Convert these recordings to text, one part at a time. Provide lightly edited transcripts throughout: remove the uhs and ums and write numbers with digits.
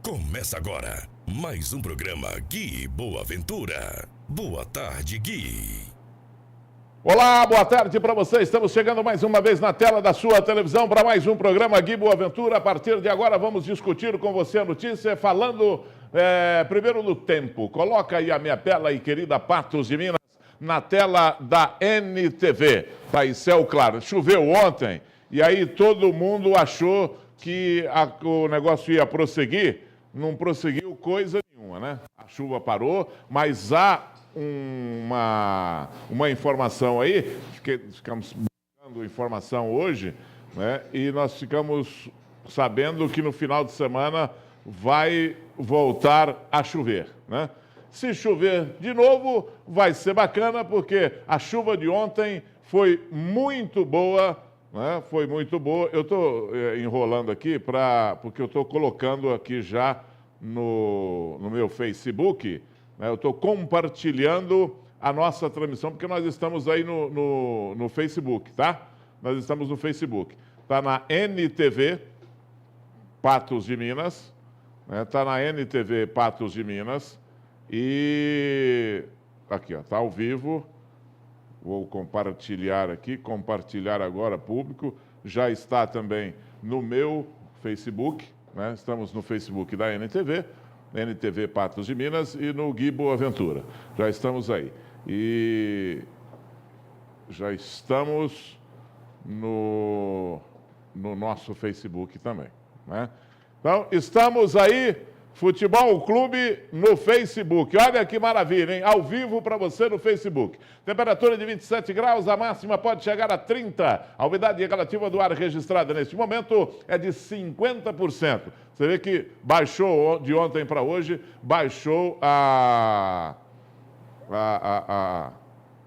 Começa agora mais um programa Gui Boa Ventura. Boa tarde, Gui. Olá, boa tarde para você. Estamos chegando mais uma vez na tela da sua televisão para mais um programa Gui Boa Ventura. A partir de agora vamos discutir com você a notícia falando primeiro do tempo. Coloca aí a minha tela e querida Patos de Minas na tela da NTV. Tá aí, céu claro. Choveu ontem e aí todo mundo achou que o negócio ia prosseguir. Não prosseguiu coisa nenhuma, né? A chuva parou, mas há uma informação aí, ficamos buscando informação hoje, né? E nós ficamos sabendo que no final de semana vai voltar a chover, né? Se chover de novo, vai ser bacana, porque a chuva de ontem foi muito boa, né? Foi muito boa. Eu estou enrolando aqui porque eu estou colocando aqui já no meu Facebook, né? Eu estou compartilhando a nossa transmissão, porque nós estamos aí no Facebook, tá? Nós estamos no Facebook. Está na NTV Patos de Minas, né? Está na NTV Patos de Minas e aqui, ó, está ao vivo. Vou compartilhar aqui, compartilhar agora público. Já está também no meu Facebook, né? Estamos no Facebook da NTV, NTV Patos de Minas e no Gui Boa Ventura. Já estamos aí. E já estamos no nosso Facebook também, né? Então, estamos aí, Futebol Clube no Facebook. Olha que maravilha, hein? Ao vivo para você no Facebook. Temperatura de 27 graus, a máxima pode chegar a 30. A umidade relativa do ar registrada neste momento é de 50%. Você vê que baixou de ontem para hoje, baixou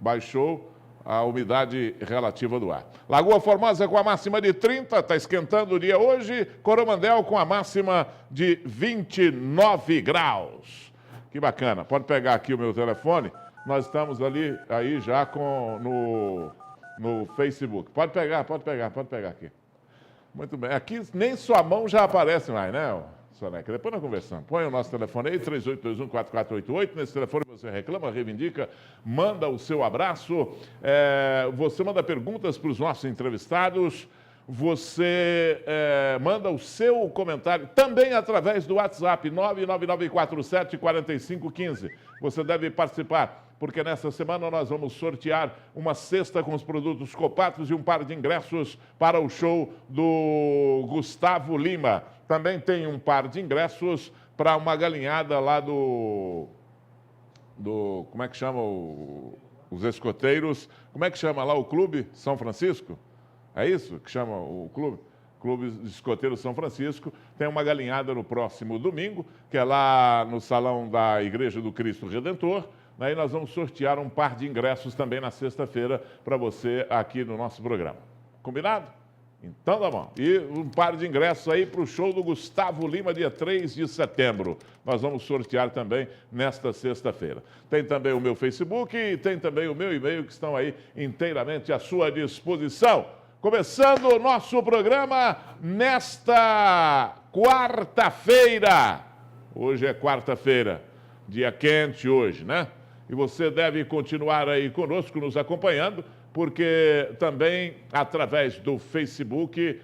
baixou a umidade relativa do ar. Lagoa Formosa com a máxima de 30, está esquentando o dia hoje. Coromandel com a máxima de 29 graus. Que bacana. Pode pegar aqui o meu telefone. Nós estamos aí já no Facebook. Pode pegar aqui. Muito bem. Aqui nem sua mão já aparece mais, né, Soneca? Depois nós conversamos. Põe o nosso telefone aí, 3821-4488. Nesse telefone você reclama, reivindica, manda o seu abraço. Você manda perguntas para os nossos entrevistados. Você manda o seu comentário também através do WhatsApp, 99947-4515. Você deve participar, porque nessa semana nós vamos sortear uma cesta com os produtos Copatos e um par de ingressos para o show do Gustavo Lima. Também tem um par de ingressos para uma galinhada lá do como é que chama os escoteiros? Como é que chama lá o clube? São Francisco? É isso que chama o clube? Clube de Escoteiros São Francisco. Tem uma galinhada no próximo domingo, que é lá no salão da Igreja do Cristo Redentor. Aí nós vamos sortear um par de ingressos também na sexta-feira para você aqui no nosso programa. Combinado? Então tá bom. E um par de ingressos aí para o show do Gustavo Lima, dia 3 de setembro. Nós vamos sortear também nesta sexta-feira. Tem também o meu Facebook e tem também o meu e-mail, que estão aí inteiramente à sua disposição. Começando o nosso programa nesta quarta-feira. Hoje é quarta-feira, dia quente hoje, né? E você deve continuar aí conosco, nos acompanhando, porque também através do Facebook,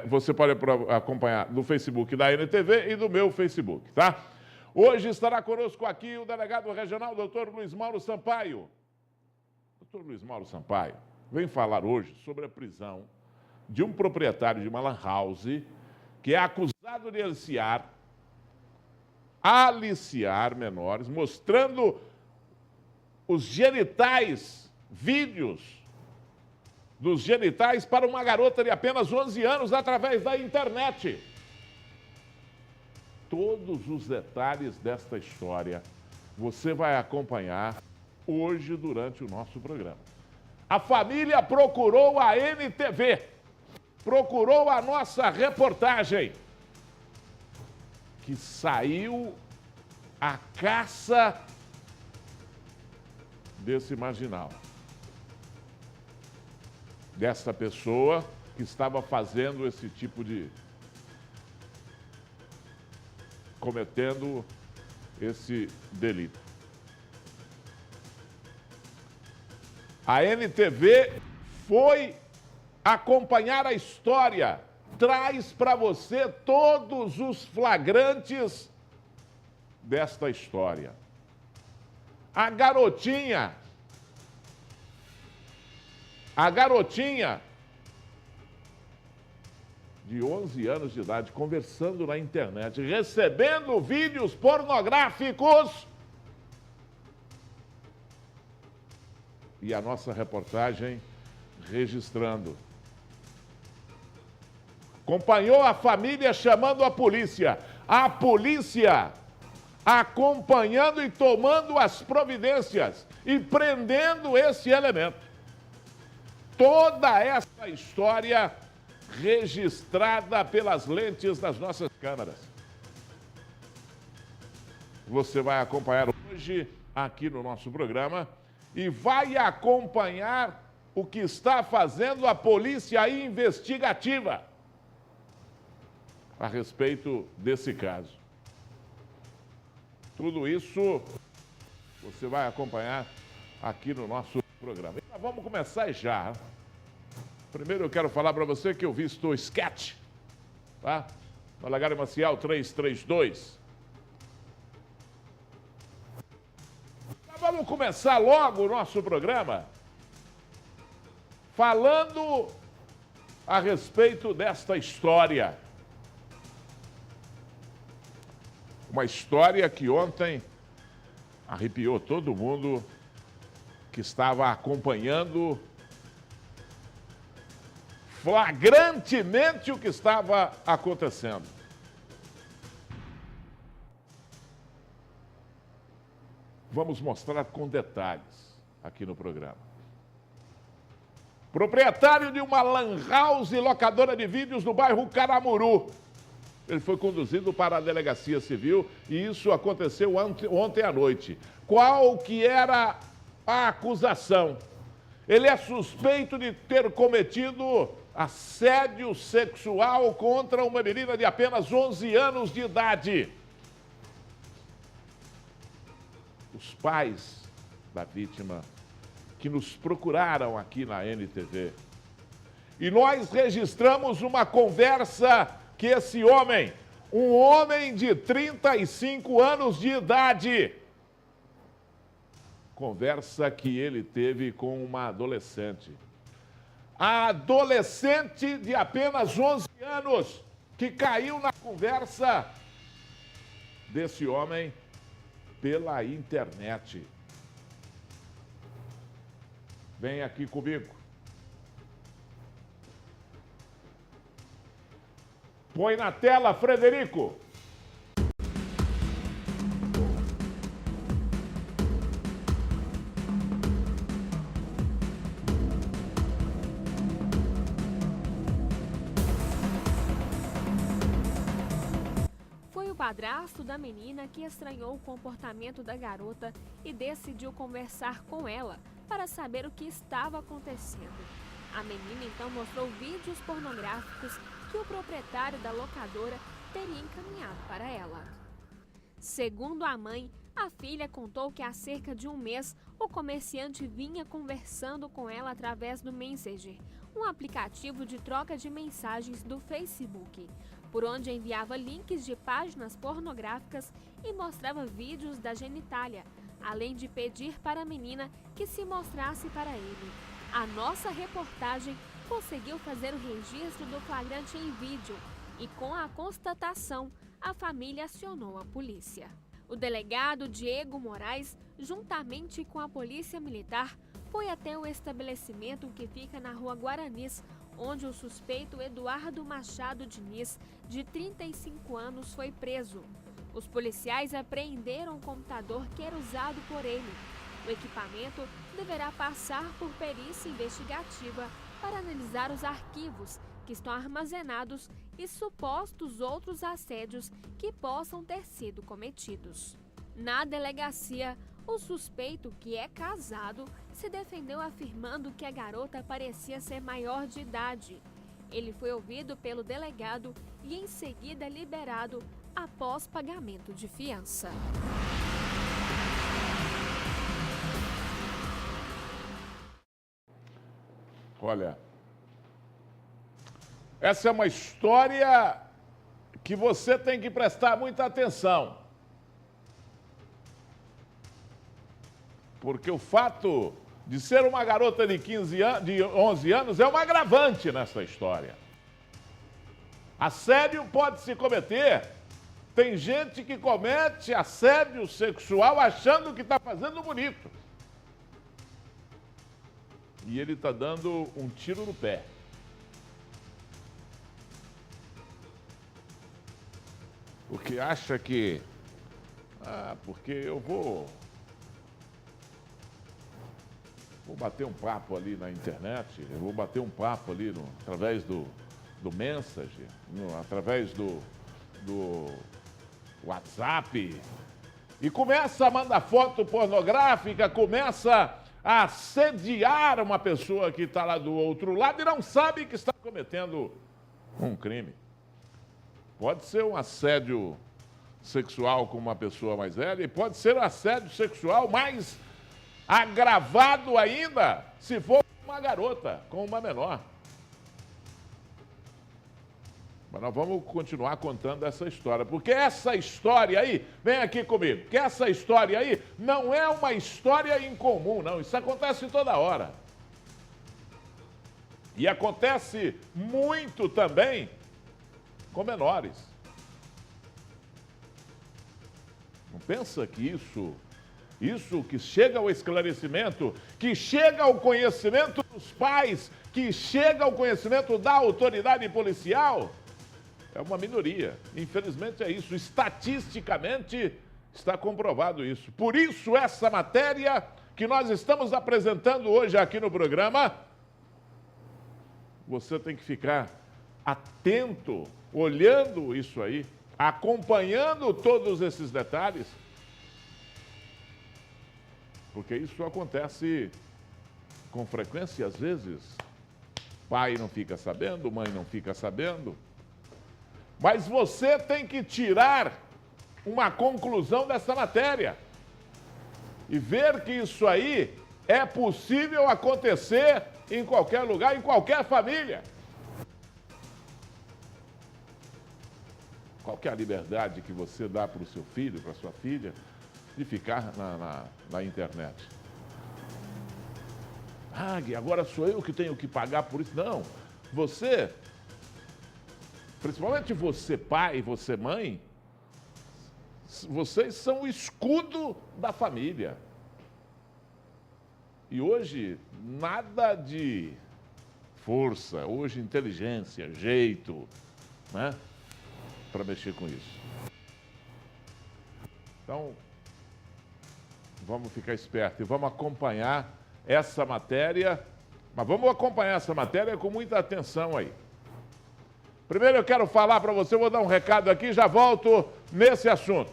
você pode acompanhar do Facebook da NTV e do meu Facebook, tá? Hoje estará conosco aqui o delegado regional, doutor Luiz Mauro Sampaio. Doutor Luiz Mauro Sampaio vem falar hoje sobre a prisão de um proprietário de uma lan house que é acusado de aliciar menores, mostrando os genitais, vídeos dos genitais para uma garota de apenas 11 anos através da internet. Todos os detalhes desta história você vai acompanhar hoje durante o nosso programa. A família procurou a NTV, procurou a nossa reportagem, que saiu à caça desse marginal, dessa pessoa que estava fazendo esse tipo de cometendo esse delito. A NTV foi acompanhar a história, traz para você todos os flagrantes desta história. A garotinha de 11 anos de idade, conversando na internet, recebendo vídeos pornográficos. E a nossa reportagem registrando. Acompanhou a família chamando a polícia. A polícia acompanhando e tomando as providências e prendendo esse elemento. Toda essa história registrada pelas lentes das nossas câmeras. Você vai acompanhar hoje aqui no nosso programa e vai acompanhar o que está fazendo a polícia investigativa a respeito desse caso. Tudo isso você vai acompanhar aqui no nosso programa. Então, vamos começar já. Primeiro eu quero falar para você que eu visto o sketch, tá? No Lagário Maciel 332. Vamos começar logo o nosso programa falando a respeito desta história. Uma história que ontem arrepiou todo mundo que estava acompanhando flagrantemente o que estava acontecendo. Vamos mostrar com detalhes aqui no programa. Proprietário de uma lan house e locadora de vídeos no bairro Caramuru. Ele foi conduzido para a delegacia civil e isso aconteceu ontem à noite. Qual que era a acusação? Ele é suspeito de ter cometido assédio sexual contra uma menina de apenas 11 anos de idade. Os pais da vítima que nos procuraram aqui na NTV. E nós registramos uma conversa que esse homem, um homem de 35 anos de idade, conversa que ele teve com uma adolescente. A adolescente de apenas 11 anos que caiu na conversa desse homem pela internet. Vem aqui comigo. Põe na tela, Frederico. Foi o padrasto da menina que estranhou o comportamento da garota e decidiu conversar com ela para saber o que estava acontecendo. A menina então mostrou vídeos pornográficos que o proprietário da locadora teria encaminhado para ela. Segundo a mãe, a filha contou que há cerca de um mês o comerciante vinha conversando com ela através do Messenger, um aplicativo de troca de mensagens do Facebook, por onde enviava links de páginas pornográficas e mostrava vídeos da genitália, além de pedir para a menina que se mostrasse para ele. A nossa reportagem conseguiu fazer o registro do flagrante em vídeo e, com a constatação, a família acionou a polícia. O delegado Diego Moraes, juntamente com a polícia militar, foi até o estabelecimento que fica na rua Guaranis, onde o suspeito Eduardo Machado Diniz, de 35 anos, foi preso. Os policiais apreenderam o computador que era usado por ele. O equipamento deverá passar por perícia investigativa para analisar os arquivos que estão armazenados e supostos outros assédios que possam ter sido cometidos. Na delegacia, o suspeito, que é casado, se defendeu afirmando que a garota parecia ser maior de idade. Ele foi ouvido pelo delegado e em seguida liberado, após pagamento de fiança. Olha, essa é uma história que você tem que prestar muita atenção. Porque o fato de ser uma garota de 11 anos é um agravante nessa história. Assédio pode se cometer. Tem gente que comete assédio sexual achando que está fazendo bonito. E ele está dando um tiro no pé. Porque acha que... porque eu vou bater um papo ali na internet, eu vou bater um papo ali através do Messenger, através do WhatsApp, e começa a mandar foto pornográfica, começa a assediar uma pessoa que está lá do outro lado e não sabe que está cometendo um crime. Pode ser um assédio sexual com uma pessoa mais velha e pode ser um assédio sexual mais agravado ainda se for uma garota, com uma menor. Mas nós vamos continuar contando essa história, porque essa história aí, vem aqui comigo, porque essa história aí não é uma história incomum, não. Isso acontece toda hora. E acontece muito também com menores. Não pensa que isso que chega ao esclarecimento, que chega ao conhecimento dos pais, que chega ao conhecimento da autoridade policial, é uma minoria. Infelizmente é isso. Estatisticamente está comprovado isso. Por isso, essa matéria que nós estamos apresentando hoje aqui no programa, você tem que ficar atento, olhando isso aí, acompanhando todos esses detalhes, porque isso acontece com frequência, às vezes. Pai não fica sabendo, mãe não fica sabendo. Mas você tem que tirar uma conclusão dessa matéria e ver que isso aí é possível acontecer em qualquer lugar, em qualquer família. Qual que é a liberdade que você dá para o seu filho, para a sua filha, de ficar na internet? Agora sou eu que tenho que pagar por isso. Não, você, principalmente você pai, você mãe, vocês são o escudo da família. E hoje, nada de força, hoje inteligência, jeito, né, para mexer com isso. Então, vamos ficar espertos e vamos acompanhar essa matéria, mas vamos acompanhar essa matéria com muita atenção aí. Primeiro eu quero falar para você, vou dar um recado aqui, já volto nesse assunto.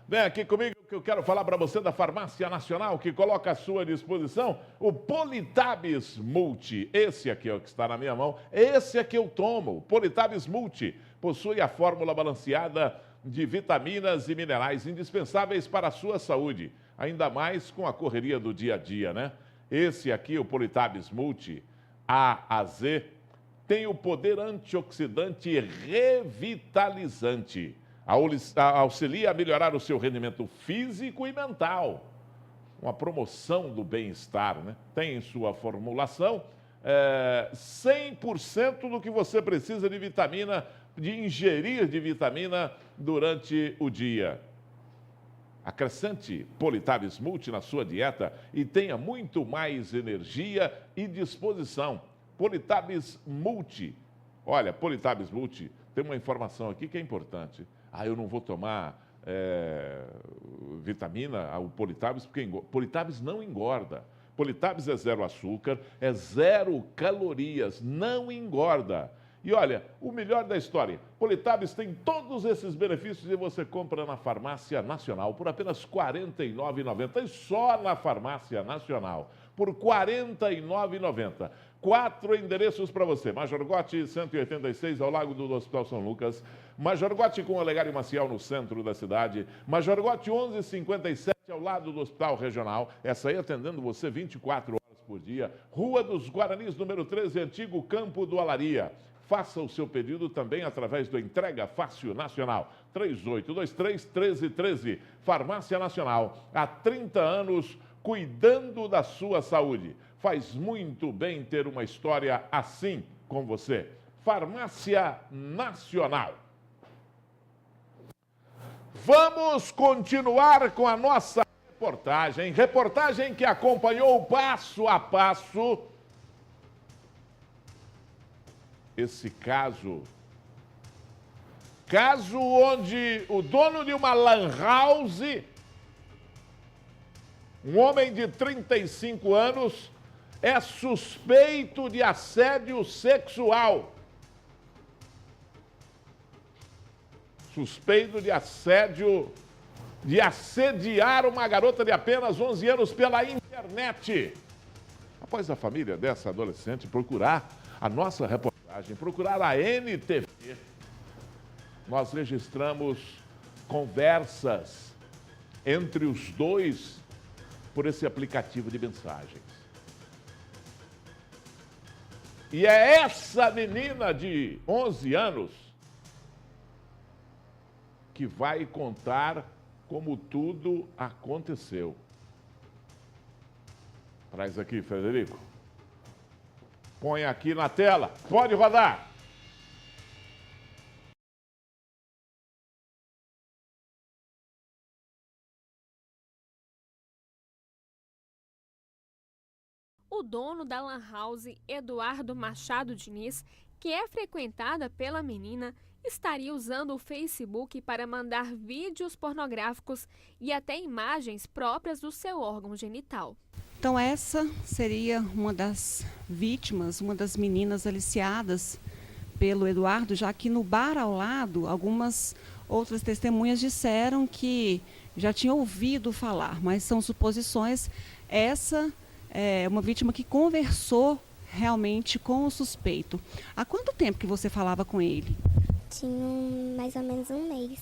Vem aqui comigo que eu quero falar para você da Farmácia Nacional, que coloca à sua disposição o Politabs Multi. Esse aqui é o que está na minha mão, esse é que eu tomo. O Politabs Multi possui a fórmula balanceada de vitaminas e minerais indispensáveis para a sua saúde, ainda mais com a correria do dia a dia, né? Esse aqui, o Politabs Multi A a Z, tem o poder antioxidante e revitalizante. Auxilia a melhorar o seu rendimento físico e mental. Uma promoção do bem-estar, né? Tem em sua formulação 100% do que você precisa de vitamina, de ingerir de vitamina durante o dia. Acrescente Politabs Multi na sua dieta e tenha muito mais energia e disposição. Politabs Multi. Olha, Politabs Multi, tem uma informação aqui que é importante. Eu não vou tomar vitamina, o Politabs, porque Politabs não engorda. Politabs é zero açúcar, é zero calorias, não engorda. E olha, o melhor da história, Politabs tem todos esses benefícios e você compra na Farmácia Nacional por apenas R$ 49,90. E só na Farmácia Nacional, por R$ 49,90. 4 endereços para você. Major Gotti, 186, ao lado do Hospital São Lucas. Major Gotti com Olegário Maciel, no centro da cidade. Major Gotti, 1157, ao lado do Hospital Regional. Essa aí atendendo você 24 horas por dia. Rua dos Guaranis, número 13, antigo Campo do Alaria. Faça o seu pedido também através do Entrega Fácil Nacional. 3823-1313. Farmácia Nacional. Há 30 anos, cuidando da sua saúde. Faz muito bem ter uma história assim com você. Farmácia Nacional. Vamos continuar com a nossa reportagem. Reportagem que acompanhou passo a passo esse caso. Caso onde o dono de uma lan house, um homem de 35 anos, é suspeito de assédio sexual. Suspeito de assédio, de assediar uma garota de apenas 11 anos pela internet. Após a família dessa adolescente procurar a nossa reportagem, procurar a NTV, nós registramos conversas entre os dois por esse aplicativo de mensagens. E é essa menina de 11 anos que vai contar como tudo aconteceu. Traz aqui, Frederico. Põe aqui na tela. Pode rodar. O dono da lan house, Eduardo Machado Diniz, que é frequentada pela menina, estaria usando o Facebook para mandar vídeos pornográficos e até imagens próprias do seu órgão genital. Então essa seria uma das vítimas, uma das meninas aliciadas pelo Eduardo, já que no bar ao lado, algumas outras testemunhas disseram que já tinham ouvido falar, mas são suposições. Essa é uma vítima que conversou realmente com o suspeito. Há quanto tempo que você falava com ele? Tinha mais ou menos um mês.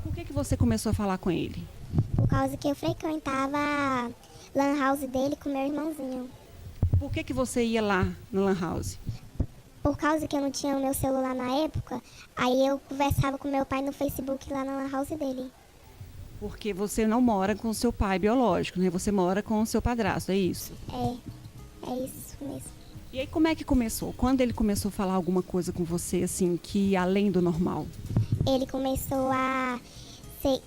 Por que você começou a falar com ele? Por causa que eu frequentava a lan house dele com meu irmãozinho. Por que você ia lá na lan house? Por causa que eu não tinha o meu celular na época, aí eu conversava com meu pai no Facebook lá na lan house dele. Porque você não mora com o seu pai biológico, né? Você mora com o seu padrasto, é isso? É isso mesmo. E aí como é que começou? Quando ele começou a falar alguma coisa com você, assim, que além do normal? Ele começou a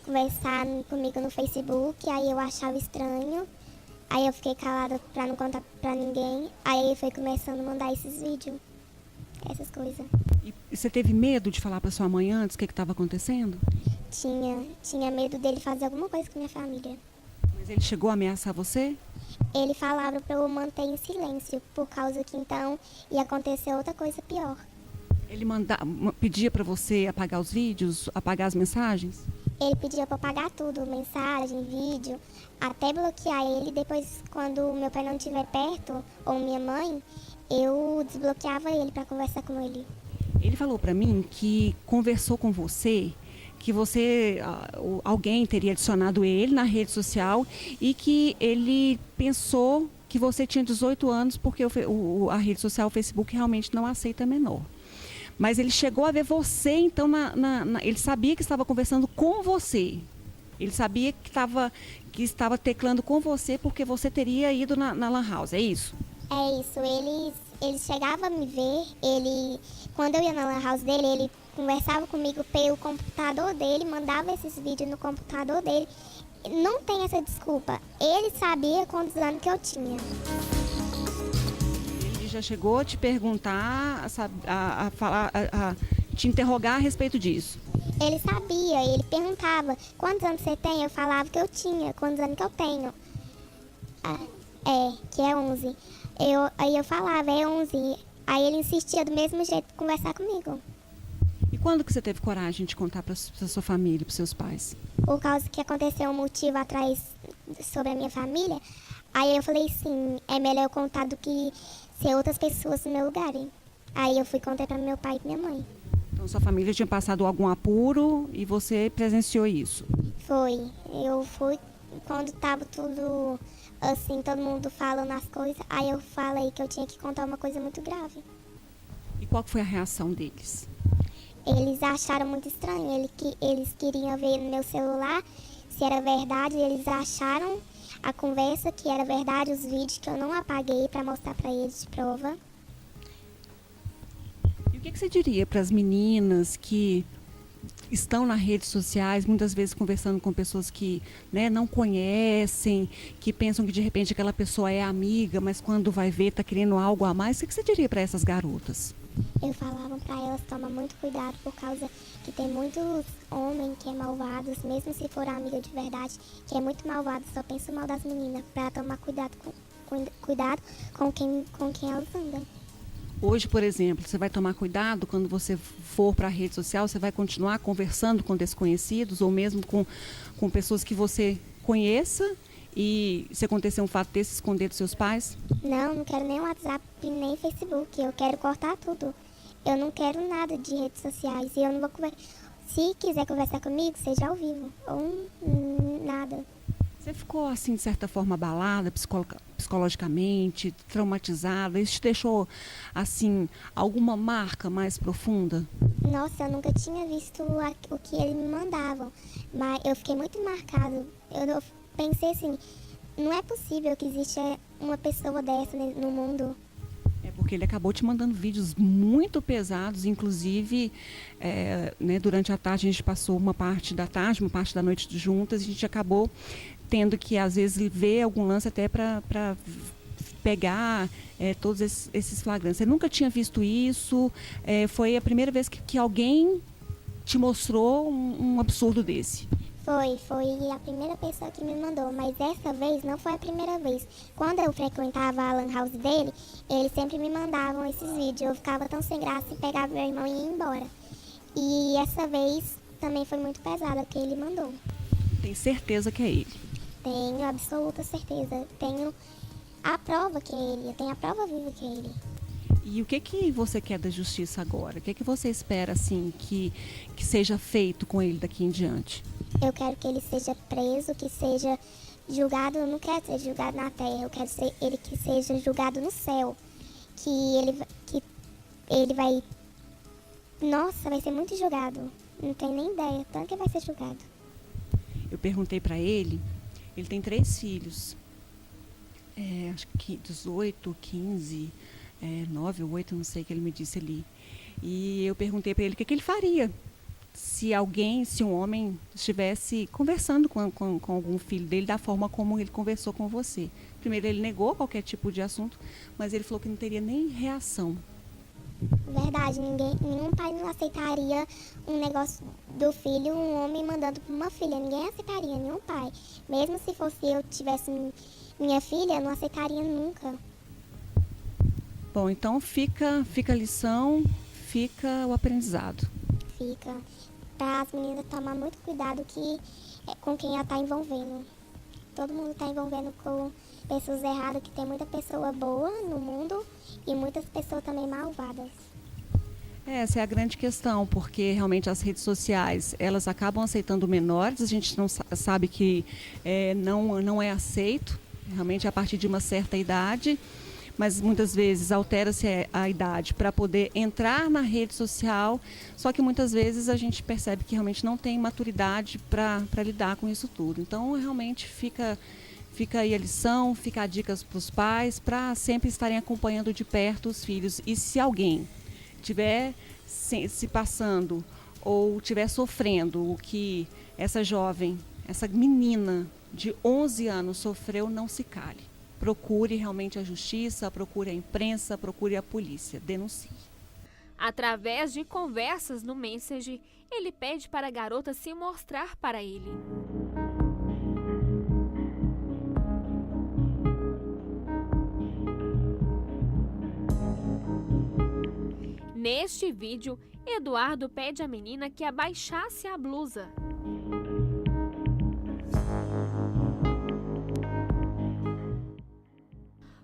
conversar comigo no Facebook, aí eu achava estranho. Aí eu fiquei calada pra não contar pra ninguém. Aí ele foi começando a mandar esses vídeos, essas coisas. E você teve medo de falar pra sua mãe antes o que estava acontecendo? Tinha medo dele fazer alguma coisa com minha família. Mas ele chegou a ameaçar você? Ele falava pra eu manter em silêncio, por causa que então ia acontecer outra coisa pior. Ele pedia pra você apagar os vídeos, apagar as mensagens? Ele pedia pra apagar tudo, mensagem, vídeo, até bloquear ele. Depois, quando meu pai não estiver perto, ou minha mãe, eu desbloqueava ele pra conversar com ele. Ele falou pra mim que conversou com você, que alguém teria adicionado ele na rede social e que ele pensou que você tinha 18 anos porque a rede social, o Facebook, realmente não aceita menor. Mas ele chegou a ver você, então, ele sabia que estava conversando com você. Ele sabia que estava teclando com você porque você teria ido na lan house, é isso? É isso, ele chegava a me ver, quando eu ia na lan house dele, ele conversava comigo pelo computador dele, mandava esses vídeos no computador dele. Não tem essa desculpa, ele sabia quantos anos que eu tinha. Ele já chegou a te perguntar, a te interrogar a respeito disso? Ele sabia, ele perguntava, quantos anos você tem? Eu falava que eu tinha, quantos anos que eu tenho? Que é 11. Aí eu falava, é 11. Aí ele insistia do mesmo jeito de conversar comigo. E quando que você teve coragem de contar para sua família, para seus pais? Por causa que aconteceu um motivo atrás sobre a minha família. Aí eu falei assim, é melhor eu contar do que ser outras pessoas no meu lugar, hein? Aí eu fui contar para meu pai e minha mãe. Então sua família tinha passado algum apuro e você presenciou isso? Foi. Eu fui quando tava tudo assim, todo mundo falando as coisas. Aí eu falei que eu tinha que contar uma coisa muito grave. E qual que foi a reação deles? Eles acharam muito estranho. Eles queriam ver no meu celular se era verdade. Eles acharam a conversa que era verdade, os vídeos que eu não apaguei para mostrar para eles de prova. E o que você diria para as meninas que estão nas redes sociais, muitas vezes conversando com pessoas que, né, não conhecem, que pensam que de repente aquela pessoa é amiga, mas quando vai ver está querendo algo a mais? O que você diria para essas garotas? Eu falava para elas tomar muito cuidado por causa que tem muitos homens que é malvados, mesmo se for amiga de verdade, que é muito malvado, só pensa mal das meninas, para tomar cuidado com quem elas andam. Hoje, por exemplo, você vai tomar cuidado quando você for para a rede social, você vai continuar conversando com desconhecidos ou mesmo com pessoas que você conheça e se acontecer um fato desse, esconder dos seus pais? Não quero nem WhatsApp, nem Facebook, eu quero cortar tudo. Eu não quero nada de redes sociais e eu não vou conversar. Se quiser conversar comigo, seja ao vivo ou nada. Você ficou, assim, de certa forma, abalada psicologicamente, traumatizada? Isso te deixou, assim, alguma marca mais profunda? Nossa, eu nunca tinha visto o que eles me mandavam, mas eu fiquei muito marcada. Eu pensei assim, não é possível que exista uma pessoa dessa no mundo. É porque ele acabou te mandando vídeos muito pesados, inclusive, né, durante a tarde a gente passou uma parte da tarde, uma parte da noite juntas, e a gente acabou tendo que, às vezes, ver algum lance até para pegar todos esses flagrantes. Você nunca tinha visto isso? Foi a primeira vez que alguém te mostrou um absurdo desse? Foi a primeira pessoa que me mandou, mas dessa vez não foi a primeira vez. Quando eu frequentava a lan house dele, eles sempre me mandavam esses vídeos. Eu ficava tão sem graça e pegava meu irmão e ia embora. E essa vez também foi muito pesada, que ele mandou. Tem certeza que é ele? Tenho absoluta certeza. Tenho a prova que é ele. Eu tenho a prova viva que é ele. E o que você quer da justiça agora? O que você espera, assim, que seja feito com ele daqui em diante? Eu quero que ele seja preso, que seja julgado. Eu não quero ser julgado na terra. Eu quero que seja julgado no céu. Que ele vai... Nossa, vai ser muito julgado. Não tenho nem ideia. Tanto que vai ser julgado. Eu perguntei para ele. Ele tem 3 filhos. Acho que 18, 15, 9 ou 8, não sei o que ele me disse ali. E eu perguntei para ele o que ele faria se um homem estivesse conversando com algum filho dele da forma como ele conversou com você. Primeiro, ele negou qualquer tipo de assunto, mas ele falou que não teria nem reação. Verdade, nenhum pai não aceitaria um negócio do filho, um homem mandando para uma filha. Ninguém aceitaria, nenhum pai. Mesmo se fosse eu tivesse minha filha, eu não aceitaria nunca. Bom, então fica a lição, fica o aprendizado. Fica. Para as meninas tomar muito cuidado com quem ela está envolvendo. Todo mundo está envolvendo com pessoas erradas, que tem muita pessoa boa no mundo e muitas pessoas também malvadas. Essa é a grande questão, porque realmente as redes sociais, elas acabam aceitando menores, a gente não sabe que não é aceito, realmente a partir de uma certa idade, mas muitas vezes altera-se a idade para poder entrar na rede social, só que muitas vezes a gente percebe que realmente não tem maturidade para lidar com isso tudo. Então, realmente fica aí a lição, fica a dica para os pais, para sempre estarem acompanhando de perto os filhos. E se alguém estiver se passando ou estiver sofrendo o que essa jovem, essa menina de 11 anos sofreu, não se cale. Procure realmente a justiça, procure a imprensa, procure a polícia, denuncie. Através de conversas no Messenger, ele pede para a garota se mostrar para ele. Neste vídeo, Eduardo pede à menina que abaixasse a blusa.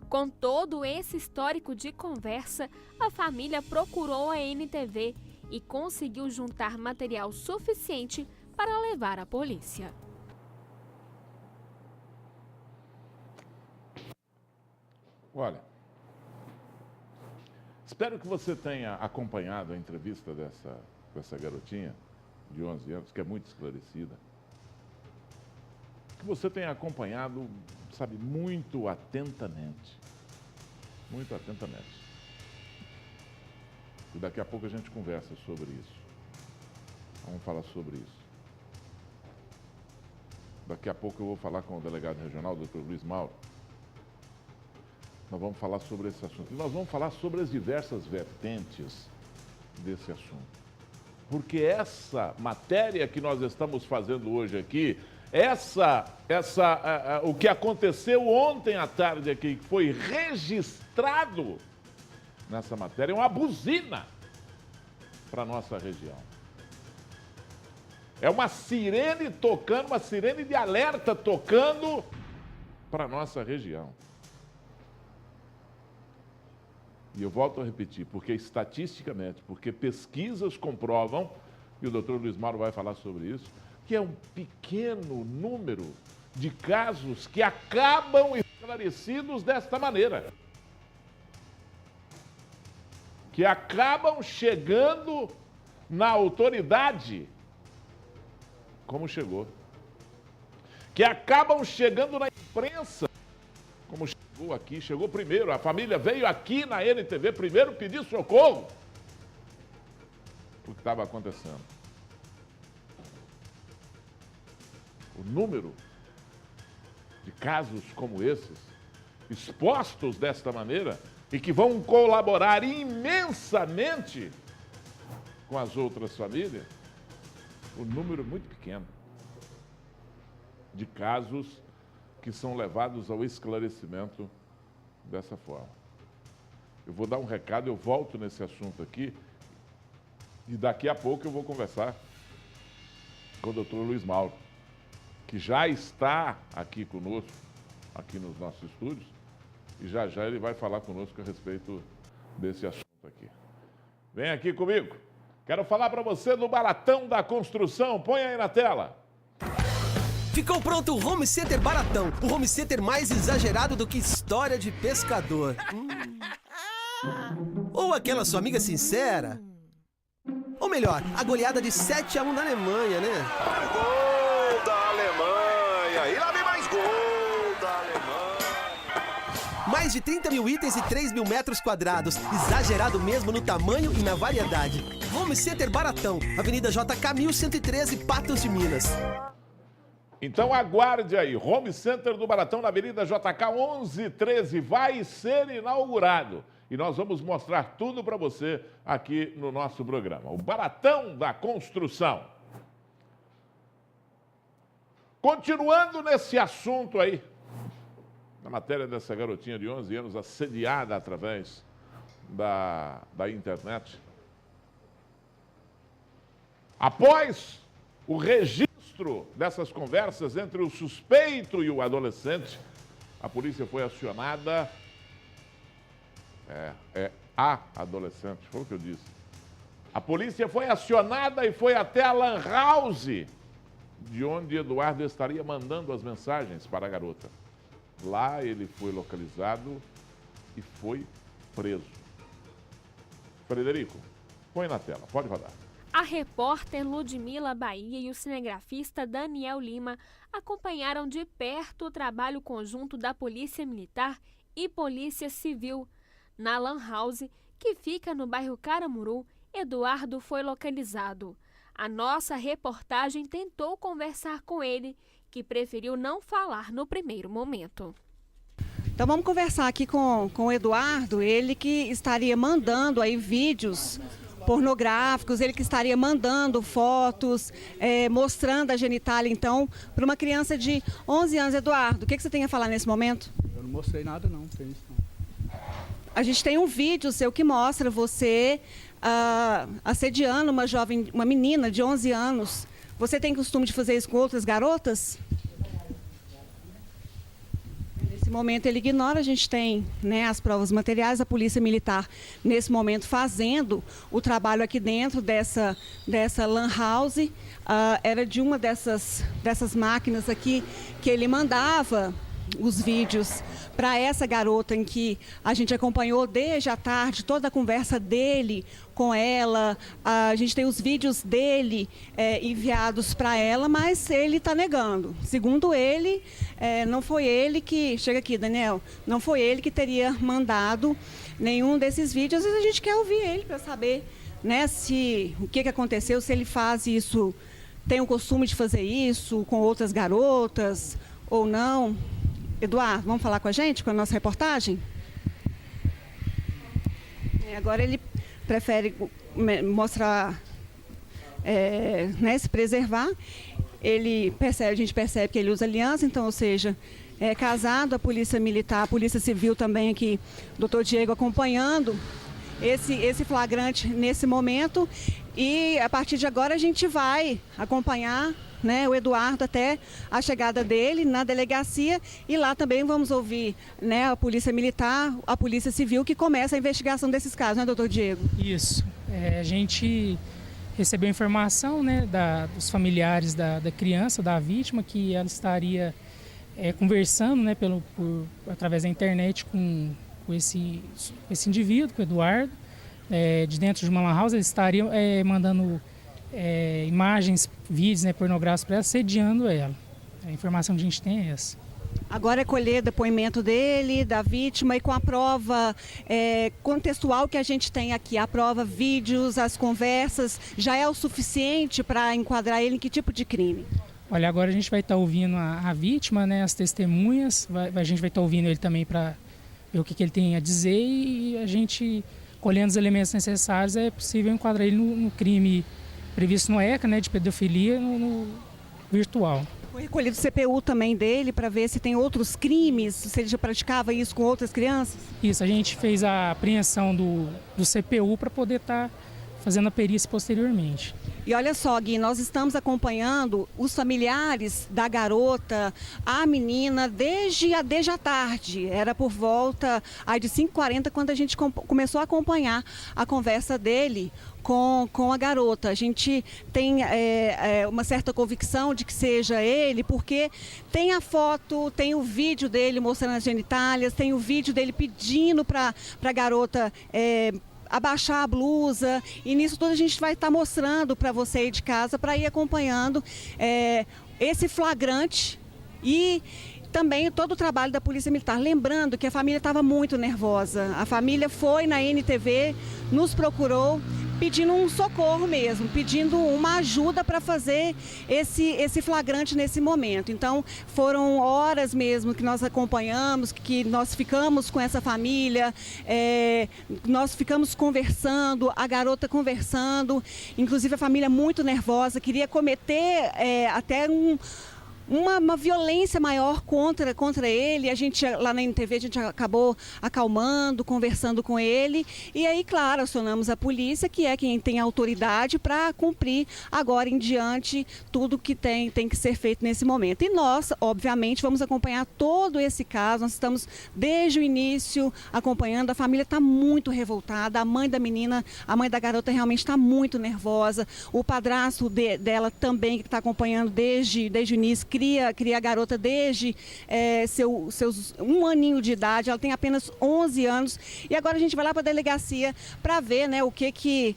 Com todo esse histórico de conversa, a família procurou a NTV e conseguiu juntar material suficiente para levar à polícia. Olha, espero que você tenha acompanhado a entrevista dessa garotinha de 11 anos, que é muito esclarecida. Que você tenha acompanhado, sabe, muito atentamente. Muito atentamente. E daqui a pouco a gente conversa sobre isso. Vamos falar sobre isso. Daqui a pouco eu vou falar com o delegado regional, Dr. Luiz Mauro. Nós vamos falar sobre esse assunto. E nós vamos falar sobre as diversas vertentes desse assunto. Porque essa matéria que nós estamos fazendo hoje aqui, o que aconteceu ontem à tarde aqui, que foi registrado nessa matéria, é uma buzina para a nossa região. É uma sirene tocando, uma sirene de alerta tocando para a nossa região. E eu volto a repetir, porque estatisticamente, porque pesquisas comprovam, e o doutor Luiz Mauro vai falar sobre isso, que é um pequeno número de casos que acabam esclarecidos desta maneira. Que acabam chegando na autoridade, como chegou. Que acabam chegando na imprensa, como chegou aqui, chegou primeiro. A família veio aqui na NTV primeiro pedir socorro. O que estava acontecendo. O número de casos como esses, expostos desta maneira, e que vão colaborar imensamente com as outras famílias, o número é muito pequeno de casos que são levados ao esclarecimento dessa forma. Eu vou dar um recado, eu volto nesse assunto aqui, e daqui a pouco eu vou conversar com o doutor Luiz Mauro, que já está aqui conosco, aqui nos nossos estúdios, e já ele vai falar conosco a respeito desse assunto aqui. Vem aqui comigo. Quero falar para você do Baratão da Construção. Põe aí na tela. Ficou pronto o Home Center Baratão, o home center mais exagerado do que história de pescador. Ou aquela sua amiga sincera. Ou melhor, a goleada de 7-1 na Alemanha, né? Gol da Alemanha! E lá vem mais gol da Alemanha! Mais de 30 mil itens e 3 mil metros quadrados. Exagerado mesmo no tamanho e na variedade. Home Center Baratão, Avenida JK 1113, Patos de Minas. Então aguarde aí, Home Center do Baratão na Avenida JK 1113, vai ser inaugurado. E nós vamos mostrar tudo para você aqui no nosso programa. O Baratão da Construção. Continuando nesse assunto aí, na matéria dessa garotinha de 11 anos assediada através da internet. Após o registro dessas conversas entre o suspeito e o adolescente, a polícia foi acionada. A adolescente, foi o que eu disse. A polícia foi acionada e foi até a Lan House, de onde Eduardo estaria mandando as mensagens para a garota. Lá ele foi localizado e foi preso. Frederico, põe na tela, pode rodar. A repórter Ludmila Bahia e o cinegrafista Daniel Lima acompanharam de perto o trabalho conjunto da Polícia Militar e Polícia Civil. Na Lan House, que fica no bairro Caramuru, Eduardo foi localizado. A nossa reportagem tentou conversar com ele, que preferiu não falar no primeiro momento. Então vamos conversar aqui com o Eduardo, ele que estaria mandando aí vídeos pornográficos, ele que estaria mandando fotos, mostrando a genitália, então, para uma criança de 11 anos. Eduardo, o que você tem a falar nesse momento? Eu não mostrei nada não, tem isso não. A gente tem um vídeo seu que mostra você assediando uma menina de 11 anos. Você tem costume de fazer isso com outras garotas? Nesse momento ele ignora, a gente tem, né, as provas materiais, a Polícia Militar, nesse momento, fazendo o trabalho aqui dentro dessa lan house. Era de uma dessas máquinas aqui que ele mandava os vídeos para essa garota, em que a gente acompanhou desde a tarde toda a conversa dele com ela. A gente tem os vídeos dele enviados para ela, mas ele está negando. Segundo ele, não foi ele que... Chega aqui, Daniel. Não foi ele que teria mandado nenhum desses vídeos. Às vezes a gente quer ouvir ele para saber, né, o que aconteceu, se ele faz isso, tem o costume de fazer isso com outras garotas ou não. Eduardo, vamos falar com a gente, com a nossa reportagem? Agora ele prefere mostrar, né, se preservar. A gente percebe que ele usa aliança, então, ou seja, é casado. A Polícia Militar, a Polícia Civil também aqui, doutor Diego acompanhando esse flagrante nesse momento. E a partir de agora a gente vai acompanhar, né, o Eduardo até a chegada dele na delegacia, e lá também vamos ouvir, né, a Polícia Militar, a Polícia Civil, que começa a investigação desses casos, né, doutor Diego? Isso. A gente recebeu informação, né, dos familiares da criança, da vítima, que ela estaria conversando, né, através da internet com esse indivíduo, com o Eduardo, de dentro de uma lan house. Eles estariam mandando imagens, vídeos, né, pornográficos para ela, assediando ela. A informação que a gente tem é essa. Agora é colher depoimento dele, da vítima, e com a prova contextual que a gente tem aqui, a prova, vídeos, as conversas, já é o suficiente para enquadrar ele em que tipo de crime? Olha, agora a gente vai estar ouvindo a vítima, né, as testemunhas, a gente vai estar ouvindo ele também para ver o que ele tem a dizer, e a gente, colhendo os elementos necessários, é possível enquadrar ele no crime previsto no ECA, né, de pedofilia no virtual. Foi recolhido o CPU também dele para ver se tem outros crimes, se ele já praticava isso com outras crianças? Isso, a gente fez a apreensão do CPU para poder estar fazendo a perícia posteriormente. E olha só, Gui, nós estamos acompanhando os familiares da garota, a menina, desde a tarde. Era por volta de 5h40 quando a gente começou a acompanhar a conversa dele com a garota. A gente tem uma certa convicção de que seja ele, porque tem a foto, tem o vídeo dele mostrando as genitálias, tem o vídeo dele pedindo para a garota abaixar a blusa, e nisso tudo a gente vai estar mostrando para você aí de casa, para ir acompanhando esse flagrante e também todo o trabalho da Polícia Militar. Lembrando que a família estava muito nervosa. A família foi na NTV, nos procurou, pedindo um socorro mesmo, pedindo uma ajuda para fazer esse flagrante nesse momento. Então, foram horas mesmo que nós acompanhamos, que nós ficamos com essa família, nós ficamos conversando, a garota conversando, inclusive a família muito nervosa, queria cometer até uma violência maior contra ele. A gente, lá na NTV, a gente acabou acalmando, conversando com ele. E aí, claro, acionamos a polícia, que é quem tem autoridade para cumprir agora em diante tudo que tem que ser feito nesse momento. E nós, obviamente, vamos acompanhar todo esse caso. Nós estamos desde o início acompanhando. A família está muito revoltada. A mãe da menina, a mãe da garota, realmente está muito nervosa. O padrasto dela também, que está acompanhando desde o início, cria a garota desde seus 1 aninho de idade. Ela tem apenas 11 anos. E agora a gente vai lá para a delegacia para ver, né, o que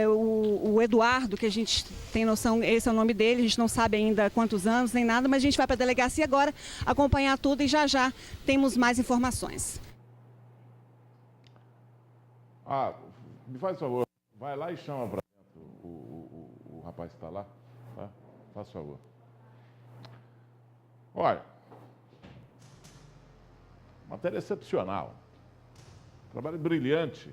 o Eduardo, que a gente tem noção, esse é o nome dele, a gente não sabe ainda quantos anos, nem nada, mas a gente vai para a delegacia agora acompanhar tudo e já temos mais informações. Me faz favor, vai lá e chama para dentro o rapaz que está lá, tá? Faz favor. Olha, matéria excepcional, trabalho brilhante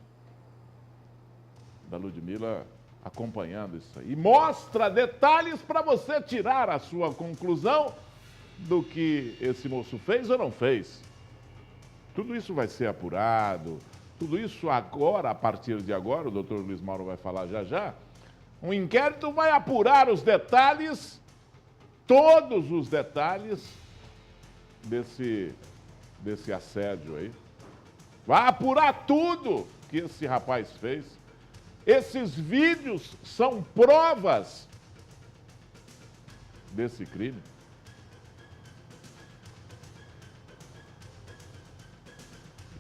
da Ludmila acompanhando isso aí. E mostra detalhes para você tirar a sua conclusão do que esse moço fez ou não fez. Tudo isso vai ser apurado, tudo isso agora, a partir de agora, o doutor Luiz Mauro vai falar já, um inquérito vai apurar os detalhes, todos os detalhes desse assédio aí. Vai apurar tudo que esse rapaz fez. Esses vídeos são provas desse crime.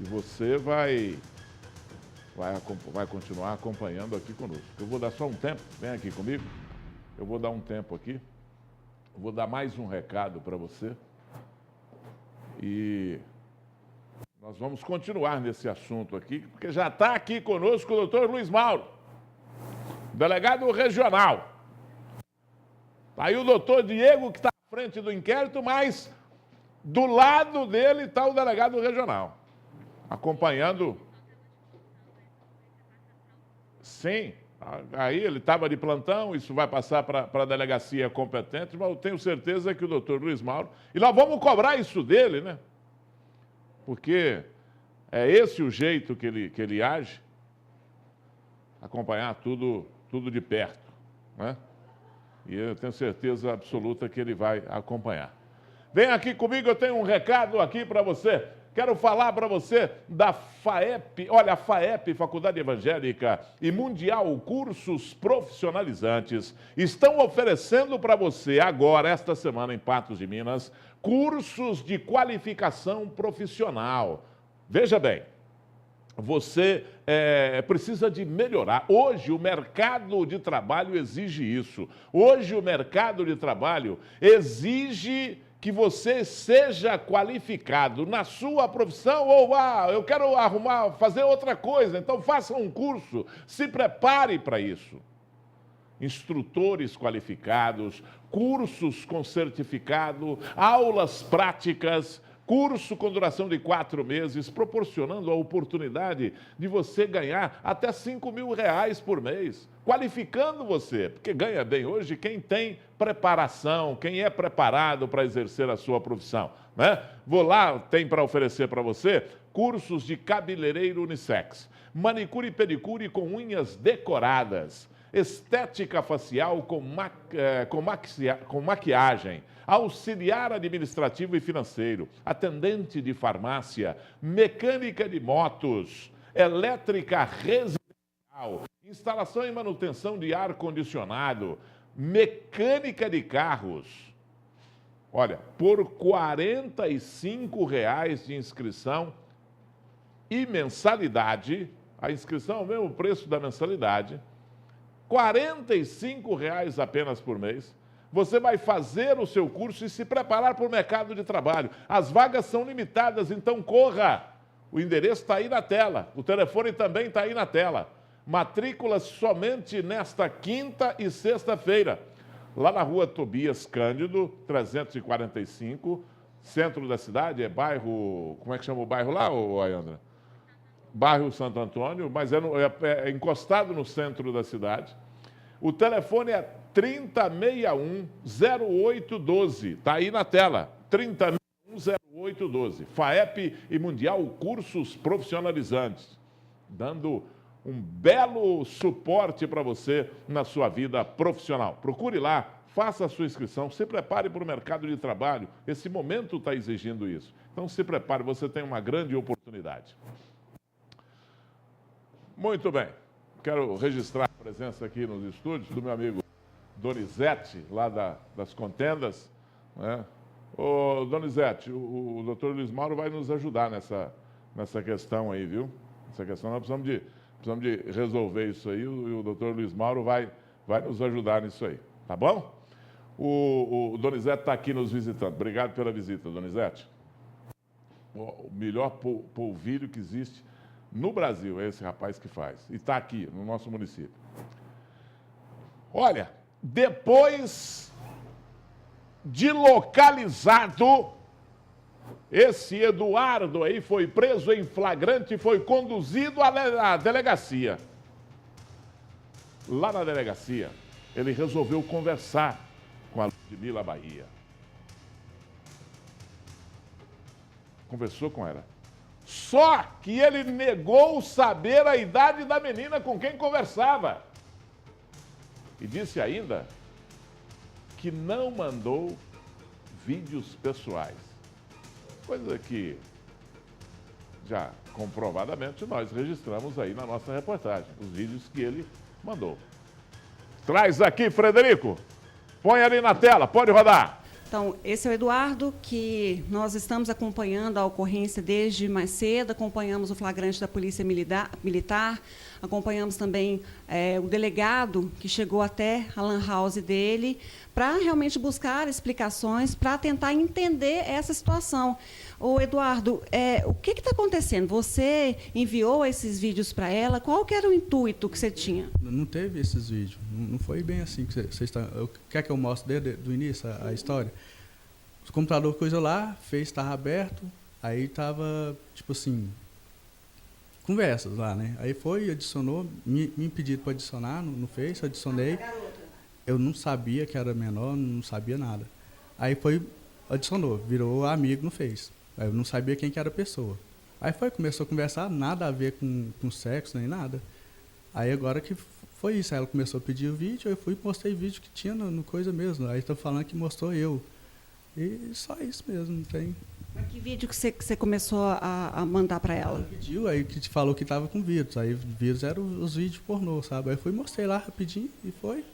E você vai continuar acompanhando aqui conosco. Eu vou dar só um tempo, vem aqui comigo. Eu vou dar um tempo aqui. Eu vou dar mais um recado para você. E nós vamos continuar nesse assunto aqui, porque já está aqui conosco o doutor Luiz Mauro, delegado regional. Está aí o doutor Diego, que está à frente do inquérito, mas do lado dele está o delegado regional, acompanhando. Sim, aí ele estava de plantão, isso vai passar para a delegacia competente, mas eu tenho certeza que o doutor Luiz Mauro... E nós vamos cobrar isso dele, né? Porque é esse o jeito que ele age, acompanhar tudo de perto, né? E eu tenho certeza absoluta que ele vai acompanhar. Vem aqui comigo, eu tenho um recado aqui para você. Quero falar para você da FAEP. Olha, a FAEP, Faculdade Evangélica e Mundial Cursos Profissionalizantes, estão oferecendo para você agora, esta semana em Patos de Minas, cursos de qualificação profissional. Veja bem, você precisa de melhorar. Hoje o mercado de trabalho exige isso. Hoje o mercado de trabalho exige que você seja qualificado na sua profissão ou, eu quero fazer outra coisa, então faça um curso, se prepare para isso. Instrutores qualificados, cursos com certificado, aulas práticas, curso com duração de 4 meses, proporcionando a oportunidade de você ganhar até R$5.000 por mês, qualificando você, porque ganha bem hoje quem tem preparação, quem é preparado para exercer a sua profissão, né? Vou lá, tem para oferecer para você cursos de cabeleireiro unissex, manicure e pedicure com unhas decoradas, estética facial com maquiagem, auxiliar administrativo e financeiro, atendente de farmácia, mecânica de motos, elétrica residencial, instalação e manutenção de ar-condicionado, mecânica de carros. Olha, por R$ 45,00 de inscrição e mensalidade, a inscrição é o mesmo preço da mensalidade, R$ 45,00 apenas por mês, você vai fazer o seu curso e se preparar para o mercado de trabalho. As vagas são limitadas, então corra! O endereço está aí na tela, o telefone também está aí na tela. Matrículas somente nesta quinta e sexta-feira, lá na rua Tobias Cândido, 345, centro da cidade, é bairro... Como é que chama o bairro lá, Ayandra? Bairro Santo Antônio, mas é encostado no centro da cidade. O telefone é 3061-0812, está aí na tela, 3061-0812. FAEP e Mundial Cursos Profissionalizantes, dando um belo suporte para você na sua vida profissional. Procure lá, faça a sua inscrição, se prepare para o mercado de trabalho, esse momento está exigindo isso. Então se prepare, você tem uma grande oportunidade. Muito bem, quero registrar a presença aqui nos estúdios do meu amigo Donizete, lá das Contendas, né? Ô, Donizete, o doutor Luiz Mauro vai nos ajudar nessa questão aí, viu? Essa questão nós precisamos de resolver isso aí, e o doutor Luiz Mauro vai nos ajudar nisso aí, tá bom? O Donizete está aqui nos visitando. Obrigado pela visita, Donizete. O melhor polvilho que existe no Brasil é esse rapaz que faz. E está aqui, no nosso município. Olha, depois de localizado, esse Eduardo aí foi preso em flagrante e foi conduzido à delegacia. Lá na delegacia, ele resolveu conversar com a Ludmila Bahia. Conversou com ela. Só que ele negou saber a idade da menina com quem conversava. E disse ainda que não mandou vídeos pessoais. Coisa que já comprovadamente nós registramos aí na nossa reportagem, os vídeos que ele mandou. Traz aqui, Frederico. Põe ali na tela, pode rodar. Então, esse é o Eduardo, que nós estamos acompanhando a ocorrência desde mais cedo, acompanhamos o flagrante da Polícia Militar, acompanhamos também o delegado que chegou até a lan house dele, para realmente buscar explicações, para tentar entender essa situação. Ô, Eduardo, o que está acontecendo? Você enviou esses vídeos para ela? Qual que era o intuito que você tinha? Não teve esses vídeos. Não foi bem assim que você está. Quer que eu mostre desde do início a história? O computador coisa lá, estava aberto, aí estava, tipo assim, conversas lá, né? Aí foi, adicionou, me pediram para adicionar no Face, adicionei. Eu não sabia que era menor, não sabia nada. Aí foi, adicionou, virou amigo no Face. Aí eu não sabia quem que era a pessoa. Aí começou a conversar, nada a ver com sexo, nem nada. Aí agora que foi isso, aí ela começou a pedir o vídeo, eu fui e mostrei o vídeo que tinha no coisa mesmo. Aí estão falando que mostrou eu. E só isso mesmo, não tem... Mas que vídeo que você começou a mandar para ela? Ela pediu, aí que te falou que estava com vírus. Aí vírus eram os vídeos pornô, sabe? Aí fui e mostrei lá rapidinho e foi.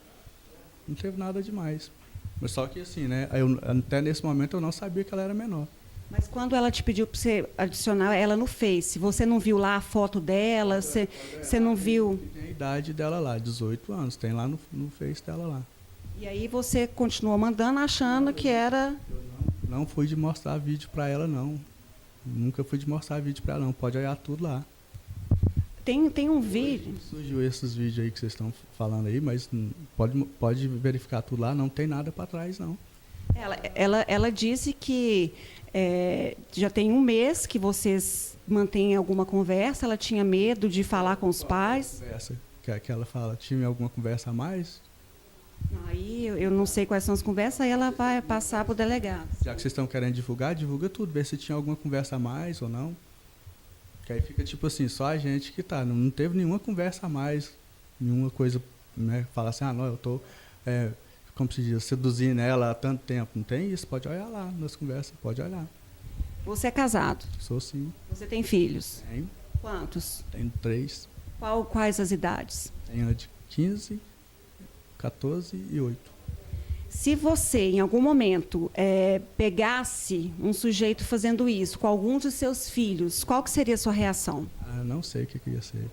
Não teve nada demais. Mas só que assim, né? Até nesse momento eu não sabia que ela era menor. Mas quando ela te pediu para você adicionar ela no Face, você não viu lá a foto dela? Você não viu? Tem a idade dela lá, 18 anos. Tem lá no Face dela lá. E aí você continuou mandando achando que era... Eu não fui de mostrar vídeo para ela, não. Nunca fui de mostrar vídeo para ela, não. Pode olhar tudo lá. Tem um vídeo... Surgiu esses vídeos aí que vocês estão falando aí, mas pode verificar tudo lá, não tem nada para trás, não. Ela disse que já tem um mês que vocês mantêm alguma conversa, ela tinha medo de falar com os pais. Conversa que ela fala, tinha alguma conversa a mais? Aí eu não sei quais são as conversas, aí ela vai passar para o delegado. Já que vocês estão querendo divulgar, divulga tudo, vê se tinha alguma conversa a mais ou não. Que aí fica tipo assim, só a gente que tá, não teve nenhuma conversa a mais, nenhuma coisa, né, fala assim, não, eu tô, como se diz, seduzindo ela há tanto tempo. Não tem isso, pode olhar lá nas conversas, pode olhar. Você é casado? Sou sim. Você tem filhos? Tenho. Quantos? Tenho 3. Quais as idades? Tenho de 15, 14 e 8. Se você, em algum momento, pegasse um sujeito fazendo isso com algum de seus filhos, qual que seria a sua reação? Não sei o que ia ser.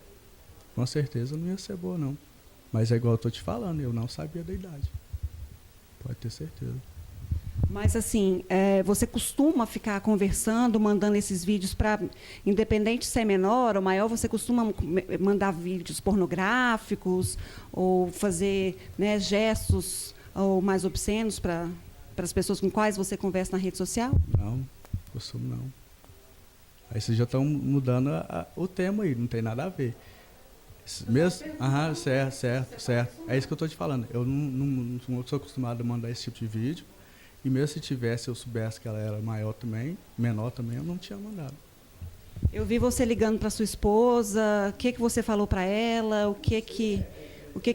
Com certeza não ia ser boa, não. Mas é igual eu estou te falando, eu não sabia da idade. Pode ter certeza. Mas, assim, você costuma ficar conversando, mandando esses vídeos para, independente se é menor ou maior, você costuma mandar vídeos pornográficos ou fazer, né, gestos ou mais obscenos para as pessoas com quais você conversa na rede social? Não, costumo não. Aí vocês já estão mudando o tema aí, não tem nada a ver. Mesmo? Certo. É isso que eu estou te falando. Eu não sou acostumado a mandar esse tipo de vídeo. E mesmo se tivesse, eu soubesse que ela era menor também, eu não tinha mandado. Eu vi você ligando para sua esposa, o que você falou para ela, o que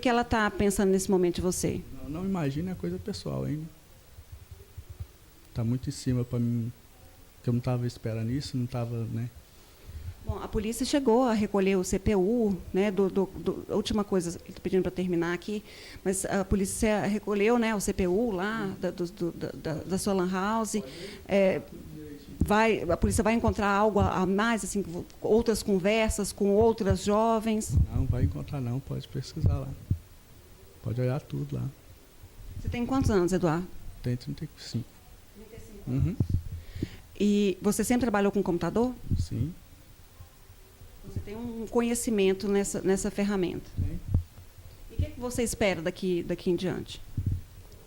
ela está pensando nesse momento de você? Não imagina, é coisa pessoal ainda. Está muito em cima para mim, que eu não estava esperando isso, não estava, né? Bom, a polícia chegou a recolher o CPU, né, a última coisa, ele está pedindo para terminar aqui, mas a polícia recolheu, né, o CPU lá da sua lan house. A polícia vai encontrar algo a mais, assim, outras conversas com outras jovens? Não, vai encontrar não, pode pesquisar lá. Pode olhar tudo lá. Você tem quantos anos, Eduardo? Tenho 35. 35 anos. E você sempre trabalhou com computador? Sim. Você tem um conhecimento nessa ferramenta. Sim. E o que você espera daqui em diante?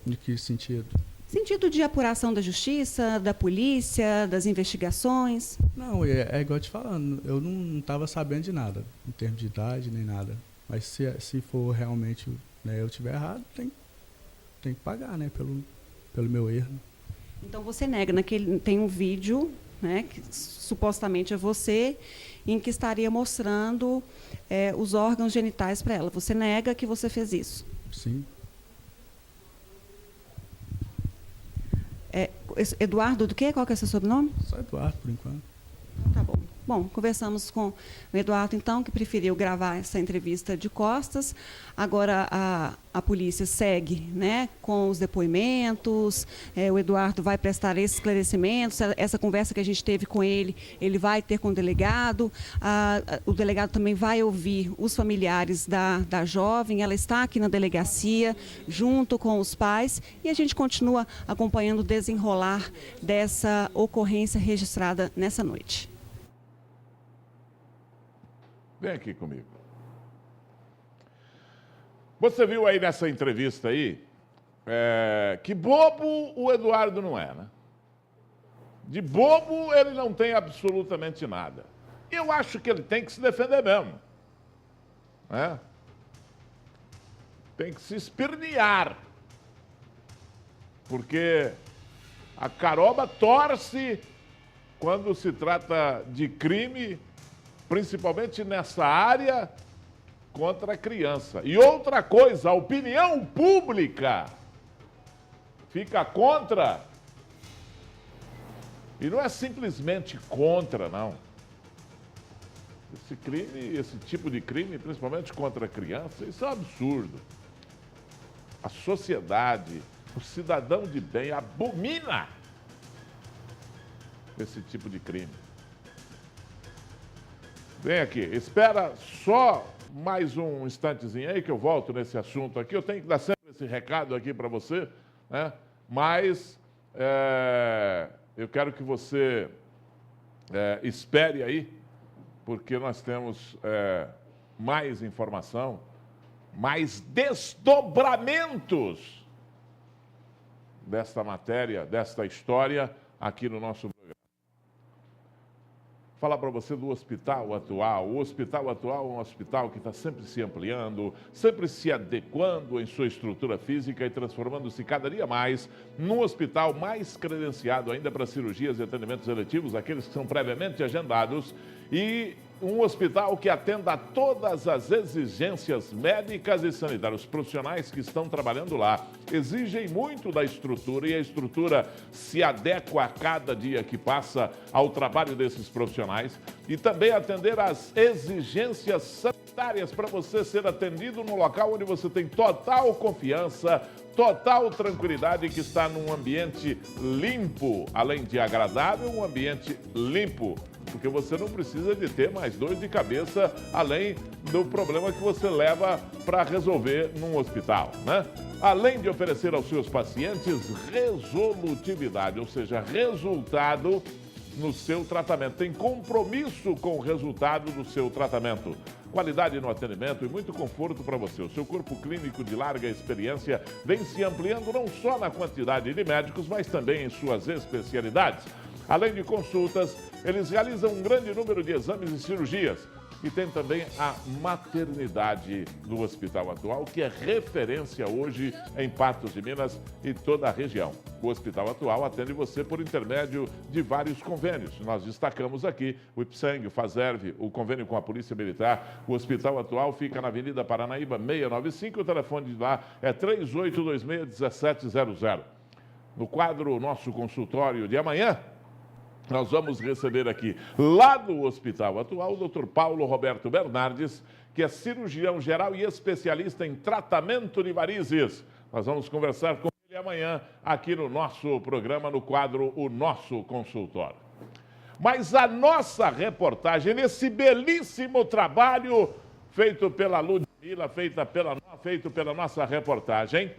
De que sentido? Sentido de apuração da justiça, da polícia, das investigações? Não, é igual eu te falando, eu não estava sabendo de nada, em termos de idade nem nada. Mas se for realmente, né, eu estiver errado, tem que pagar, né, pelo meu erro. Então você nega, tem um vídeo, né, que supostamente é você, em que estaria mostrando os órgãos genitais para ela. Você nega que você fez isso? Sim. Eduardo do quê? Qual que é o seu sobrenome? Só Eduardo, por enquanto. Então, tá bom. Bom, conversamos com o Eduardo, então, que preferiu gravar essa entrevista de costas. Agora a polícia segue, né, com os depoimentos. O Eduardo vai prestar esses esclarecimentos. Essa conversa que a gente teve com ele, ele vai ter com o delegado. O delegado também vai ouvir os familiares da jovem. Ela está aqui na delegacia, junto com os pais. E a gente continua acompanhando o desenrolar dessa ocorrência registrada nessa noite. Vem aqui comigo. Você viu aí nessa entrevista aí, que bobo o Eduardo não é, né? De bobo ele não tem absolutamente nada. Eu acho que ele tem que se defender mesmo, né? Tem que se espernear. Porque a caroba torce quando se trata de crime, principalmente nessa área, contra a criança. E outra coisa, a opinião pública fica contra. E não é simplesmente contra, não. Esse crime, esse tipo de crime, principalmente contra a criança, isso é um absurdo. A sociedade, o cidadão de bem abomina esse tipo de crime. Vem aqui, espera só mais um instantezinho aí que eu volto nesse assunto aqui. Eu tenho que dar sempre esse recado aqui para você, né? Mas eu quero que você espere aí, porque nós temos mais informação, mais desdobramentos desta matéria, desta história aqui no nosso programa. Falar para você do Hospital Atual. O Hospital Atual é um hospital que está sempre se ampliando, sempre se adequando em sua estrutura física e transformando-se cada dia mais num hospital mais credenciado ainda para cirurgias e atendimentos eletivos, aqueles que são previamente agendados, e um hospital que atenda a todas as exigências médicas e sanitárias. Os profissionais que estão trabalhando lá exigem muito da estrutura e a estrutura se adequa a cada dia que passa ao trabalho desses profissionais e também atender às exigências sanitárias para você ser atendido no local onde você tem total confiança, total tranquilidade, que está num ambiente limpo, além de agradável, um ambiente limpo. Porque você não precisa de ter mais dor de cabeça, além do problema que você leva para resolver num hospital, né? Além de oferecer aos seus pacientes resolutividade, ou seja, resultado no seu tratamento. Tem compromisso com o resultado do seu tratamento. Qualidade no atendimento e muito conforto para você. O seu corpo clínico de larga experiência vem se ampliando não só na quantidade de médicos, mas também em suas especialidades. Além de consultas, eles realizam um grande número de exames e cirurgias. E tem também a maternidade do Hospital Atual, que é referência hoje em Patos de Minas e toda a região. O Hospital Atual atende você por intermédio de vários convênios. Nós destacamos aqui o IPSANG, o FASERV, o convênio com a Polícia Militar. O Hospital Atual fica na Avenida Paranaíba 695, o telefone de lá é 3826-1700. No quadro Nosso Consultório de amanhã, nós vamos receber aqui, lá do Hospital Atual, o Dr. Paulo Roberto Bernardes, que é cirurgião geral e especialista em tratamento de varizes. Nós vamos conversar com ele amanhã aqui no nosso programa, no quadro O Nosso Consultório. Mas a nossa reportagem, nesse belíssimo trabalho feito pela Ludmila, feito pela nossa reportagem,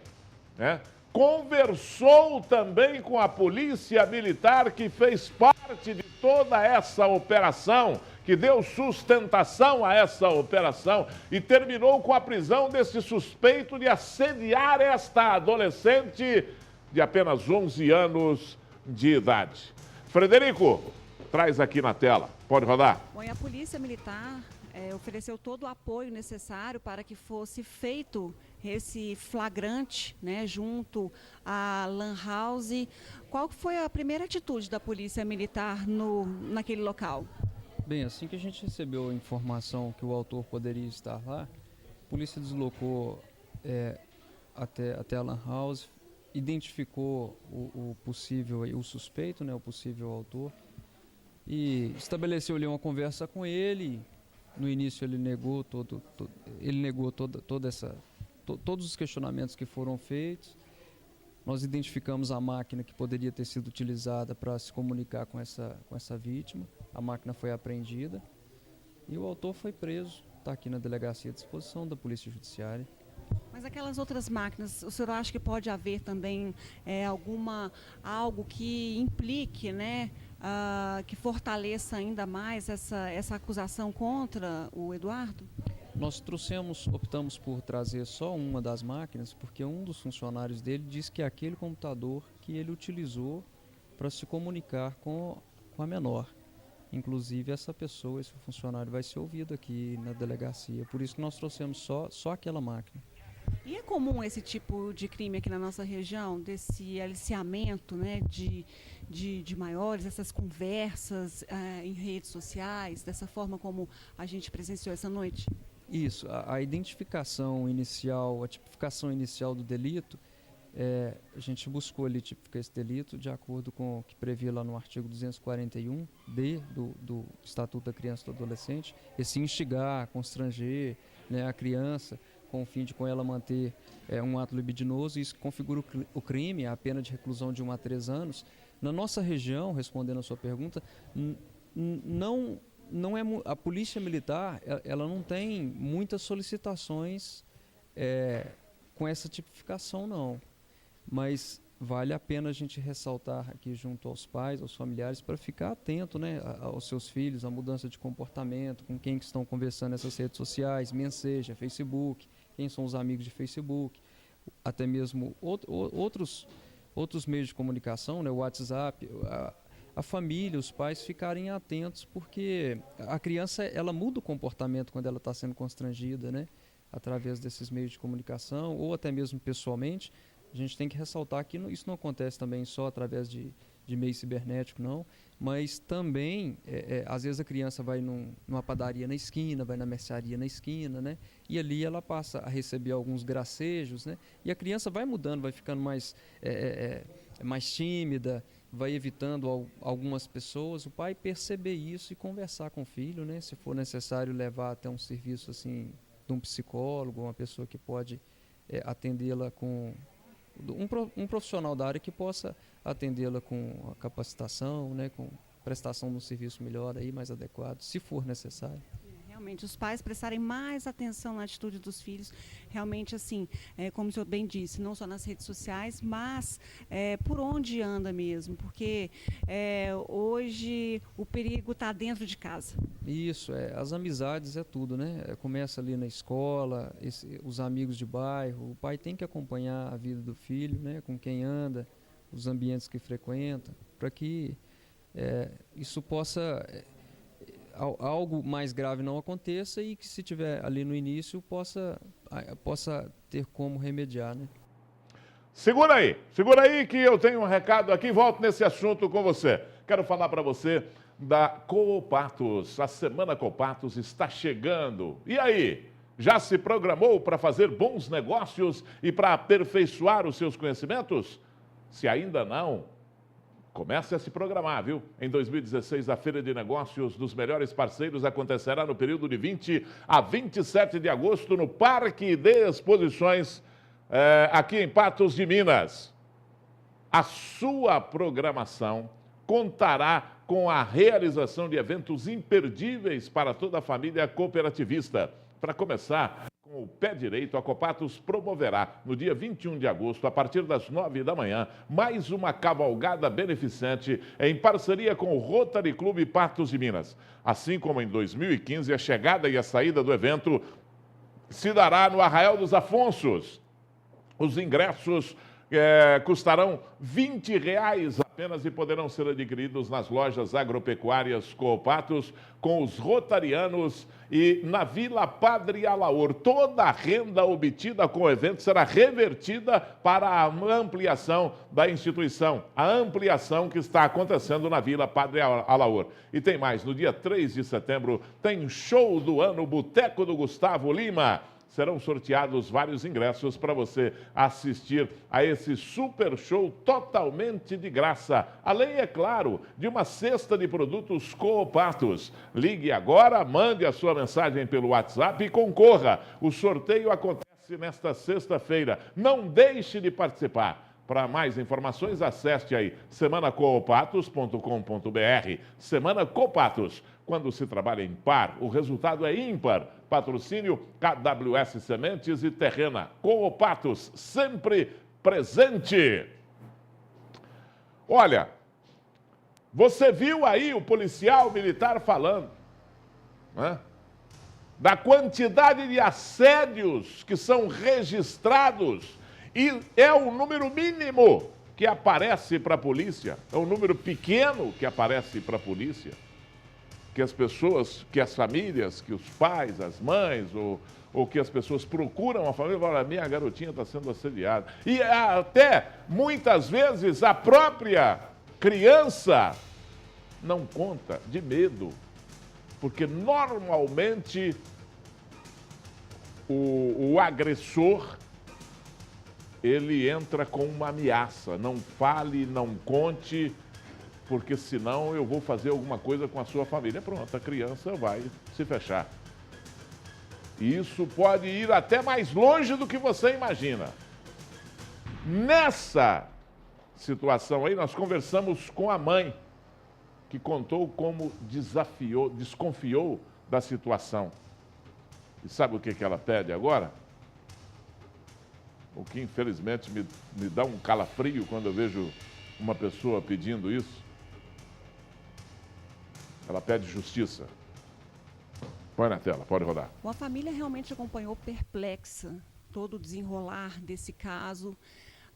né? Conversou também com a Polícia Militar, que fez parte de toda essa operação, que deu sustentação a essa operação e terminou com a prisão desse suspeito de assediar esta adolescente de apenas 11 anos de idade. Frederico, traz aqui na tela. Pode rodar. Bom, e a Polícia Militar ofereceu todo o apoio necessário para que fosse feito esse flagrante, né, junto à Lan House. Qual foi a primeira atitude da Polícia Militar naquele local? Bem, assim que a gente recebeu a informação que o autor poderia estar lá, a polícia deslocou até a Lan House, identificou o possível, o suspeito, né, o possível autor, e estabeleceu ali uma conversa com ele. No início ele negou todos os questionamentos que foram feitos. Nós identificamos a máquina que poderia ter sido utilizada para se comunicar com essa vítima. A máquina foi apreendida e o autor foi preso. Está aqui na delegacia à disposição da Polícia Judiciária. Mas aquelas outras máquinas, o senhor acha que pode haver também algo que implique, né, que fortaleça ainda mais essa acusação contra o Eduardo? Nós optamos por trazer só uma das máquinas, porque um dos funcionários dele disse que é aquele computador que ele utilizou para se comunicar com a menor. Inclusive, esse funcionário vai ser ouvido aqui na delegacia. Por isso que nós trouxemos só aquela máquina. E é comum esse tipo de crime aqui na nossa região, desse aliciamento, né, de maiores, essas conversas em redes sociais, dessa forma como a gente presenciou essa noite? Isso, a identificação inicial, a tipificação inicial do delito, a gente buscou ali tipificar esse delito de acordo com o que previa lá no artigo 241-B do Estatuto da Criança e do Adolescente, esse instigar, constranger, né, a criança com o fim de com ela manter um ato libidinoso, isso configura o crime, a pena de reclusão de 1 a 3 anos. Na nossa região, respondendo a sua pergunta, a polícia militar ela não tem muitas solicitações com essa tipificação, não. Mas vale a pena a gente ressaltar aqui junto aos pais, aos familiares, para ficar atento, né, aos seus filhos, à mudança de comportamento, com quem que estão conversando nessas redes sociais, Messenger, Facebook, quem são os amigos de Facebook, até mesmo outros meios de comunicação, né, o WhatsApp, a família, os pais ficarem atentos, porque a criança ela muda o comportamento quando ela está sendo constrangida, né, através desses meios de comunicação ou até mesmo pessoalmente. A gente tem que ressaltar que isso não acontece também só através de meio cibernético, não, mas também, às vezes a criança vai numa padaria na esquina, vai na mercearia na esquina, né, e ali ela passa a receber alguns gracejos, né, e a criança vai mudando, vai ficando mais tímida, vai evitando algumas pessoas. O pai perceber isso e conversar com o filho, né, se for necessário levar até um serviço assim, de um psicólogo, uma pessoa que pode atendê-la com... Um profissional da área que possa atendê-la com a capacitação, né, com prestação de um serviço melhor, aí, mais adequado, se for necessário. Realmente, os pais prestarem mais atenção na atitude dos filhos, realmente assim, como o senhor bem disse, não só nas redes sociais, mas por onde anda mesmo, porque hoje o perigo está dentro de casa. Isso, as amizades é tudo, né? Começa ali na escola, os amigos de bairro, o pai tem que acompanhar a vida do filho, né? Com quem anda, os ambientes que frequenta, para que isso possa... algo mais grave não aconteça e que, se tiver ali no início, possa ter como remediar, né? Segura aí que eu tenho um recado aqui, volto nesse assunto com você. Quero falar para você da Coopatos. A Semana Coopatos está chegando. E aí, já se programou para fazer bons negócios e para aperfeiçoar os seus conhecimentos? Se ainda não, comece a se programar, viu? Em 2016, a Feira de Negócios dos melhores parceiros acontecerá no período de 20 a 27 de agosto no Parque de Exposições, aqui em Patos de Minas. A sua programação contará com a realização de eventos imperdíveis para toda a família cooperativista. Para começar, com o pé direito, a Coopatos promoverá, no dia 21 de agosto, a partir das 9 da manhã, mais uma cavalgada beneficente em parceria com o Rotary Clube Patos de Minas. Assim como em 2015, a chegada e a saída do evento se dará no Arraial dos Afonsos. Os ingressos custarão R$20 apenas e poderão ser adquiridos nas lojas agropecuárias Coopatos com os rotarianos e na Vila Padre Alaor. Toda a renda obtida com o evento será revertida para a ampliação da instituição, a ampliação que está acontecendo na Vila Padre Alaor. E tem mais, no dia 3 de setembro tem show do ano Boteco do Gustavo Lima. serão sorteados vários ingressos para você assistir a esse super show totalmente de graça. Além, é claro, de uma cesta de produtos Coopatos. Ligue agora, mande a sua mensagem pelo WhatsApp e concorra. O sorteio acontece nesta sexta-feira. Não deixe de participar. Para mais informações, acesse aí semanacoopatos.com.br. Semana Coopatos. Quando se trabalha em par, o resultado é ímpar. Patrocínio KWS Sementes e Terrena. Coopatos, sempre presente. Olha, você viu aí o policial militar falando, né, da quantidade de assédios que são registrados e é o número mínimo que aparece para a polícia, é um número pequeno que aparece para a polícia. Que as pessoas, que as famílias, que os pais, as mães, ou que as pessoas procuram a família e falam, minha garotinha está sendo assediada. E até, muitas vezes, a própria criança não conta, de medo. Porque, normalmente, o agressor, ele entra com uma ameaça. Não fale, não conte, porque senão eu vou fazer alguma coisa com a sua família. Pronto, a criança vai se fechar. E isso pode ir até mais longe do que você imagina. Nessa situação aí, nós conversamos com a mãe, que contou como desconfiou da situação. E sabe o que ela pede agora? O que infelizmente me dá um calafrio quando eu vejo uma pessoa pedindo isso. Ela pede justiça. Põe na tela, pode rodar. A família realmente acompanhou perplexa todo o desenrolar desse caso.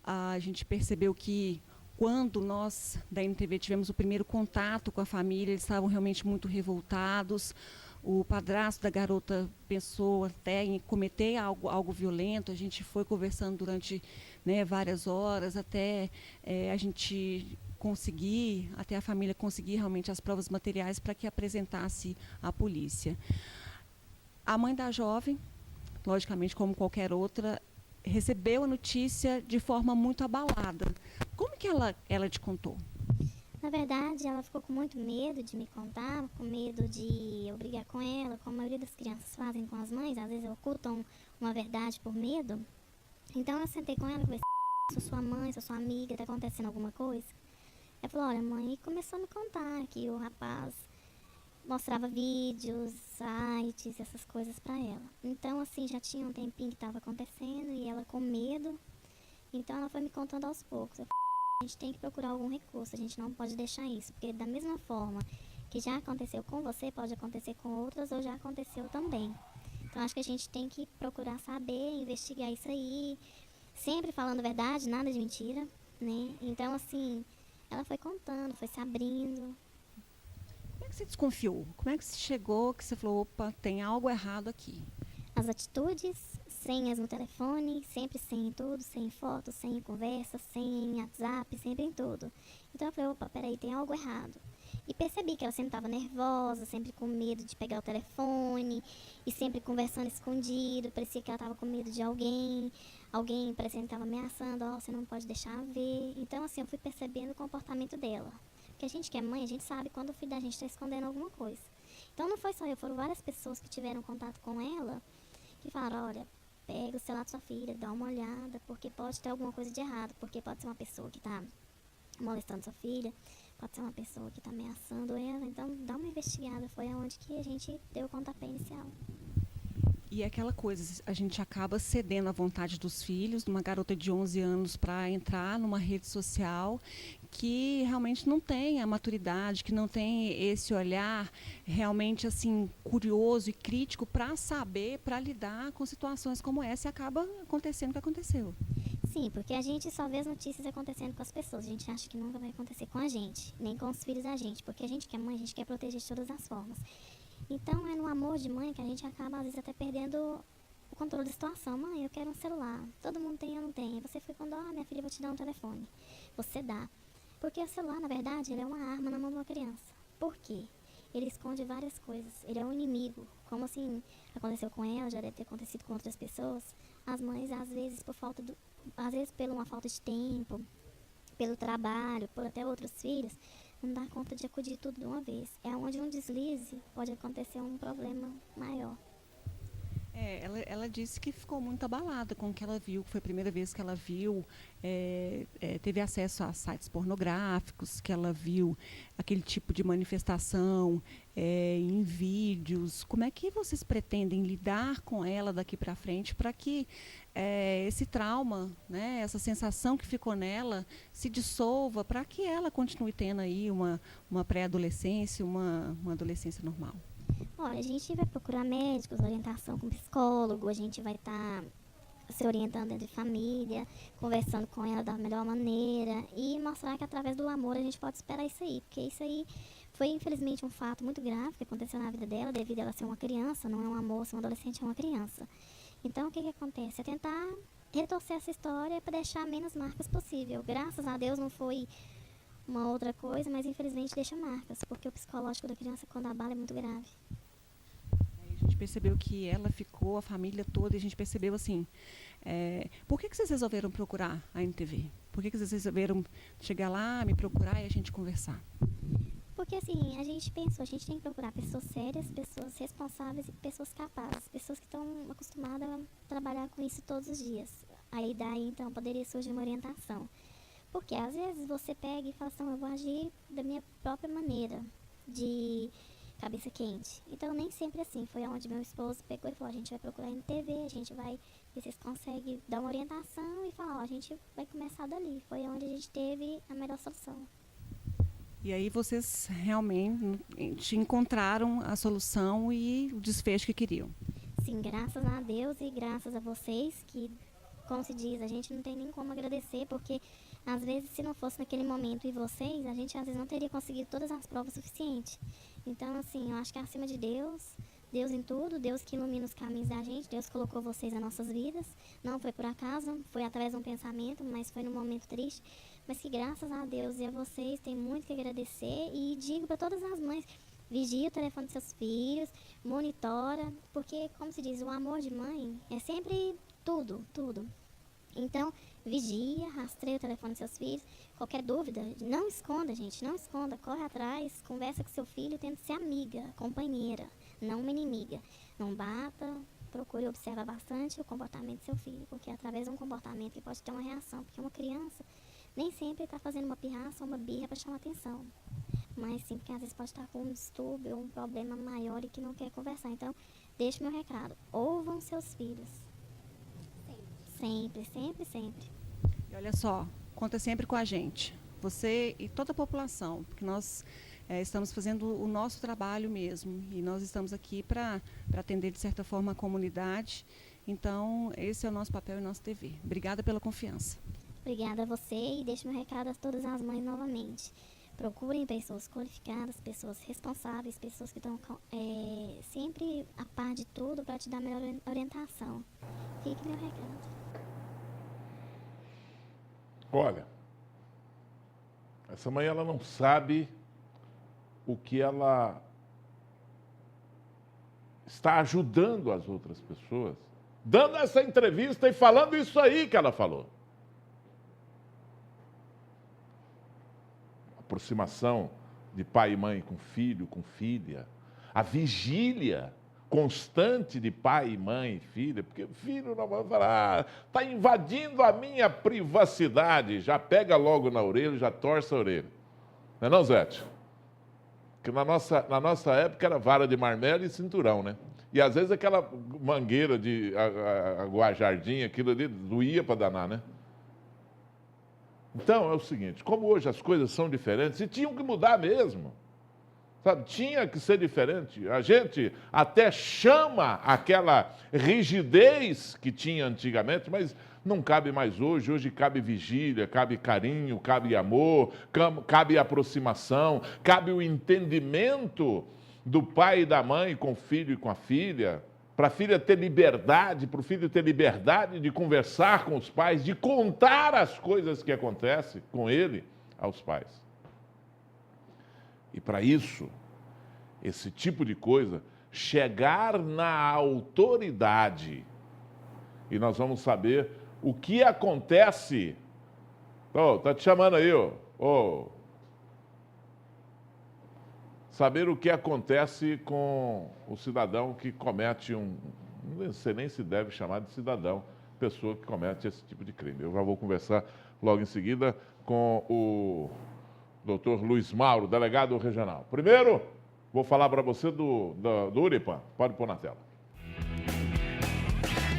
A gente percebeu que quando nós da NTV tivemos o primeiro contato com a família, eles estavam realmente muito revoltados. O padrasto da garota pensou até em cometer algo violento. A gente foi conversando durante, né, várias horas até a gente conseguir, até a família conseguir realmente as provas materiais para que apresentasse à polícia. A mãe da jovem, logicamente como qualquer outra, recebeu a notícia de forma muito abalada. Como que ela te contou? Na verdade, ela ficou com muito medo de me contar, com medo de eu brigar com ela, como a maioria das crianças fazem com as mães, às vezes ocultam uma verdade por medo. Então eu sentei com ela e conversei, sou sua mãe, sou sua amiga, está acontecendo alguma coisa? Ela falou, olha mãe, e começou a me contar que o rapaz mostrava vídeos, sites, essas coisas para ela. Então assim, já tinha um tempinho que estava acontecendo e ela com medo, então ela foi me contando aos poucos. Eu falei, a gente tem que procurar algum recurso, a gente não pode deixar isso, porque da mesma forma que já aconteceu com você, pode acontecer com outras ou já aconteceu também. Então acho que a gente tem que procurar saber, investigar isso aí, sempre falando a verdade, nada de mentira, né? Então assim, ela foi contando, foi se abrindo. Como é que você desconfiou? Como é que você chegou, que você falou, opa, tem algo errado aqui? As atitudes, senhas no telefone, sempre sem em tudo, sem foto, sem conversa, sem WhatsApp, sempre em tudo. Então eu falei, opa, peraí, tem algo errado. E percebi que ela sempre estava nervosa, sempre com medo de pegar o telefone, e sempre conversando escondido, parecia que ela estava com medo de alguém parecia que estava ameaçando, ó, você não pode deixar ver. Então assim, eu fui percebendo o comportamento dela. Porque a gente que é mãe, a gente sabe quando o filho da gente está escondendo alguma coisa. Então não foi só eu, foram várias pessoas que tiveram contato com ela, que falaram, olha, pega o celular da sua filha, dá uma olhada, porque pode ter alguma coisa de errado, porque pode ser uma pessoa que está molestando sua filha, pode ser uma pessoa que está ameaçando ela, então dá uma investigada, foi aonde que a gente deu o pontapé inicial. E é aquela coisa, a gente acaba cedendo à vontade dos filhos, de uma garota de 11 anos para entrar numa rede social que realmente não tem a maturidade, que não tem esse olhar realmente assim curioso e crítico para saber, para lidar com situações como essa, e acaba acontecendo o que aconteceu. Sim, porque a gente só vê as notícias acontecendo com as pessoas, a gente acha que nunca vai acontecer com a gente, nem com os filhos da gente, porque a gente que é mãe, a gente quer proteger de todas as formas. Então é no amor de mãe que a gente acaba às vezes até perdendo o controle da situação. Mãe, eu quero um celular, todo mundo tem, eu não tenho. Você foi quando, minha filha, eu vou te dar um telefone. Você dá. Porque o celular, na verdade, ele é uma arma na mão de uma criança. Por quê? ele esconde várias coisas. Ele é um inimigo. Como assim aconteceu com ela, já deve ter acontecido com outras pessoas. As mães, às vezes, por uma falta de tempo, pelo trabalho, por até outros filhos, não dá conta de acudir tudo de uma vez. É onde um deslize pode acontecer um problema maior. Ela disse que ficou muito abalada com o que ela viu, que foi a primeira vez que ela viu, teve acesso a sites pornográficos, que ela viu aquele tipo de manifestação em vídeos. Como é que vocês pretendem lidar com ela daqui para frente para que esse trauma, né, essa sensação que ficou nela, se dissolva, para que ela continue tendo aí uma pré-adolescência, uma adolescência normal? Olha, a gente vai procurar médicos, orientação com psicólogo, a gente vai estar se orientando dentro de família, conversando com ela da melhor maneira e mostrar que através do amor a gente pode esperar isso aí, porque isso aí foi infelizmente um fato muito grave que aconteceu na vida dela, devido a ela ser uma criança, não é uma moça, uma adolescente, é uma criança. Então o que acontece? É tentar retorcer essa história para deixar menos marcas possível. Graças a Deus não foi uma outra coisa, mas infelizmente deixa marcas, porque o psicológico da criança quando abala é muito grave. A gente percebeu que ela ficou, a família toda, e a gente percebeu assim, por que vocês resolveram procurar a NTV? Por que vocês resolveram chegar lá, me procurar e a gente conversar? Porque assim, a gente pensou, a gente tem que procurar pessoas sérias, pessoas responsáveis e pessoas capazes, pessoas que estão acostumadas a trabalhar com isso todos os dias. Aí daí então poderia surgir uma orientação. Porque às vezes você pega e fala assim, eu vou agir da minha própria maneira, de cabeça quente. Então nem sempre assim, foi onde meu esposo pegou e falou, a gente vai procurar NTV, a gente vai ver se vocês conseguem dar uma orientação e falar, a gente vai começar dali. Foi onde a gente teve a melhor solução. E aí vocês realmente encontraram a solução e o desfecho que queriam? Sim, graças a Deus e graças a vocês, que, como se diz, a gente não tem nem como agradecer, porque às vezes se não fosse naquele momento e vocês, a gente às vezes não teria conseguido todas as provas suficientes. Então, assim, eu acho que acima de Deus, Deus em tudo, Deus que ilumina os caminhos da gente, Deus colocou vocês nas nossas vidas. Não foi por acaso, foi através de um pensamento, mas foi num momento triste. Mas que graças a Deus e a vocês tem muito que agradecer. E digo para todas as mães, vigie o telefone dos seus filhos, monitora, porque, como se diz, o amor de mãe é sempre tudo, tudo. Então, vigia, rastreia o telefone dos seus filhos. Qualquer dúvida, não esconda, gente, não esconda. Corre atrás, conversa com seu filho, tenta ser amiga, companheira, não uma inimiga. Não bata, procure observar bastante o comportamento do seu filho, porque é através de um comportamento que pode ter uma reação. Porque uma criança nem sempre está fazendo uma pirraça ou uma birra para chamar atenção. Mas sim, porque às vezes pode estar com um distúrbio ou um problema maior e que não quer conversar. Então, deixe meu recado. Ouvam seus filhos. Sempre, sempre, sempre. E olha só, conta sempre com a gente, você e toda a população, porque nós estamos fazendo o nosso trabalho mesmo e nós estamos aqui para atender de certa forma a comunidade. Então, esse é o nosso papel e o nosso dever. Obrigada pela confiança. Obrigada a você e deixo meu recado a todas as mães novamente. Procurem pessoas qualificadas, pessoas responsáveis, pessoas que estão sempre a par de tudo para te dar a melhor orientação. Fique meu recado. Olha, essa mãe ela não sabe o que ela está ajudando as outras pessoas, dando essa entrevista e falando isso aí que ela falou. Aproximação de pai e mãe com filho, com filha, a vigília constante de pai, mãe e filha, porque o filho não vai falar, está invadindo a minha privacidade, já pega logo na orelha, já torce a orelha. Não é não, Zete? Porque na nossa época era vara de marmelo e cinturão, né? E às vezes aquela mangueira de guajardim, aquilo ali doía para danar, né? Então é o seguinte, como hoje as coisas são diferentes, e tinham que mudar mesmo. Sabe, tinha que ser diferente. A gente até chama aquela rigidez que tinha antigamente, mas não cabe mais hoje. Hoje cabe vigília, cabe carinho, cabe amor, cabe aproximação, cabe o entendimento do pai e da mãe com o filho e com a filha, para a filha ter liberdade, para o filho ter liberdade de conversar com os pais, de contar as coisas que acontecem com ele aos pais. E para isso, esse tipo de coisa chegar na autoridade. E nós vamos saber o que acontece. Oh, tá te chamando aí, ó. Oh. Saber o que acontece com o cidadão que comete não sei nem se deve chamar de cidadão, pessoa que comete esse tipo de crime. Eu já vou conversar logo em seguida com o doutor Luiz Mauro, delegado regional. Primeiro, vou falar para você do Unipan. Pode pôr na tela.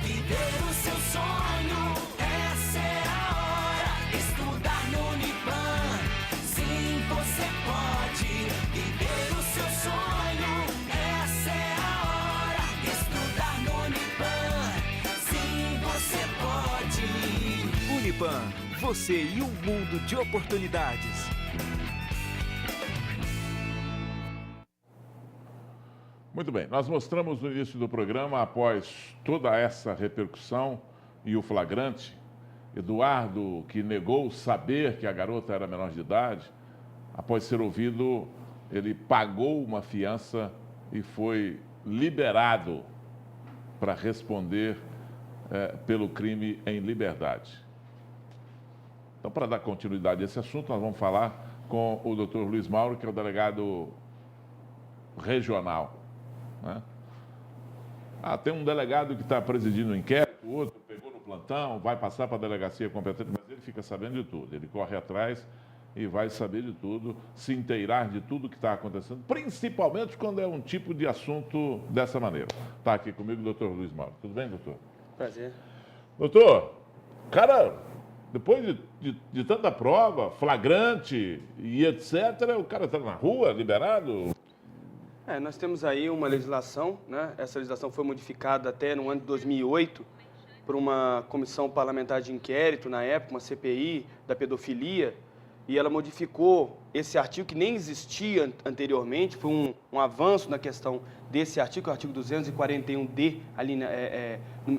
Viver o seu sonho, essa é a hora. Estudar no Unipan, sim, você pode. Viver o seu sonho, essa é a hora. Estudar no Unipan, sim, você pode. Unipan, você e um mundo de oportunidades. Muito bem, nós mostramos no início do programa, após toda essa repercussão e o flagrante, Eduardo, que negou saber que a garota era menor de idade, após ser ouvido, ele pagou uma fiança e foi liberado para responder pelo crime em liberdade. Então, para dar continuidade a esse assunto, nós vamos falar com o doutor Luiz Mauro, que é o delegado regional. Né? Tem um delegado que está presidindo o inquérito, o outro pegou no plantão, vai passar para a delegacia competente, mas ele fica sabendo de tudo. Ele corre atrás e vai saber de tudo, se inteirar de tudo que está acontecendo, principalmente quando é um tipo de assunto dessa maneira. Está aqui comigo o doutor Luiz Mauro. Tudo bem, doutor? Prazer. Doutor, cara, depois de tanta prova, flagrante e etc., o cara está na rua, liberado? Nós temos aí uma legislação, né? Essa legislação foi modificada até no ano de 2008 por uma comissão parlamentar de inquérito, na época, uma CPI da pedofilia, e ela modificou esse artigo que nem existia anteriormente, foi um avanço na questão desse artigo, o artigo 241D,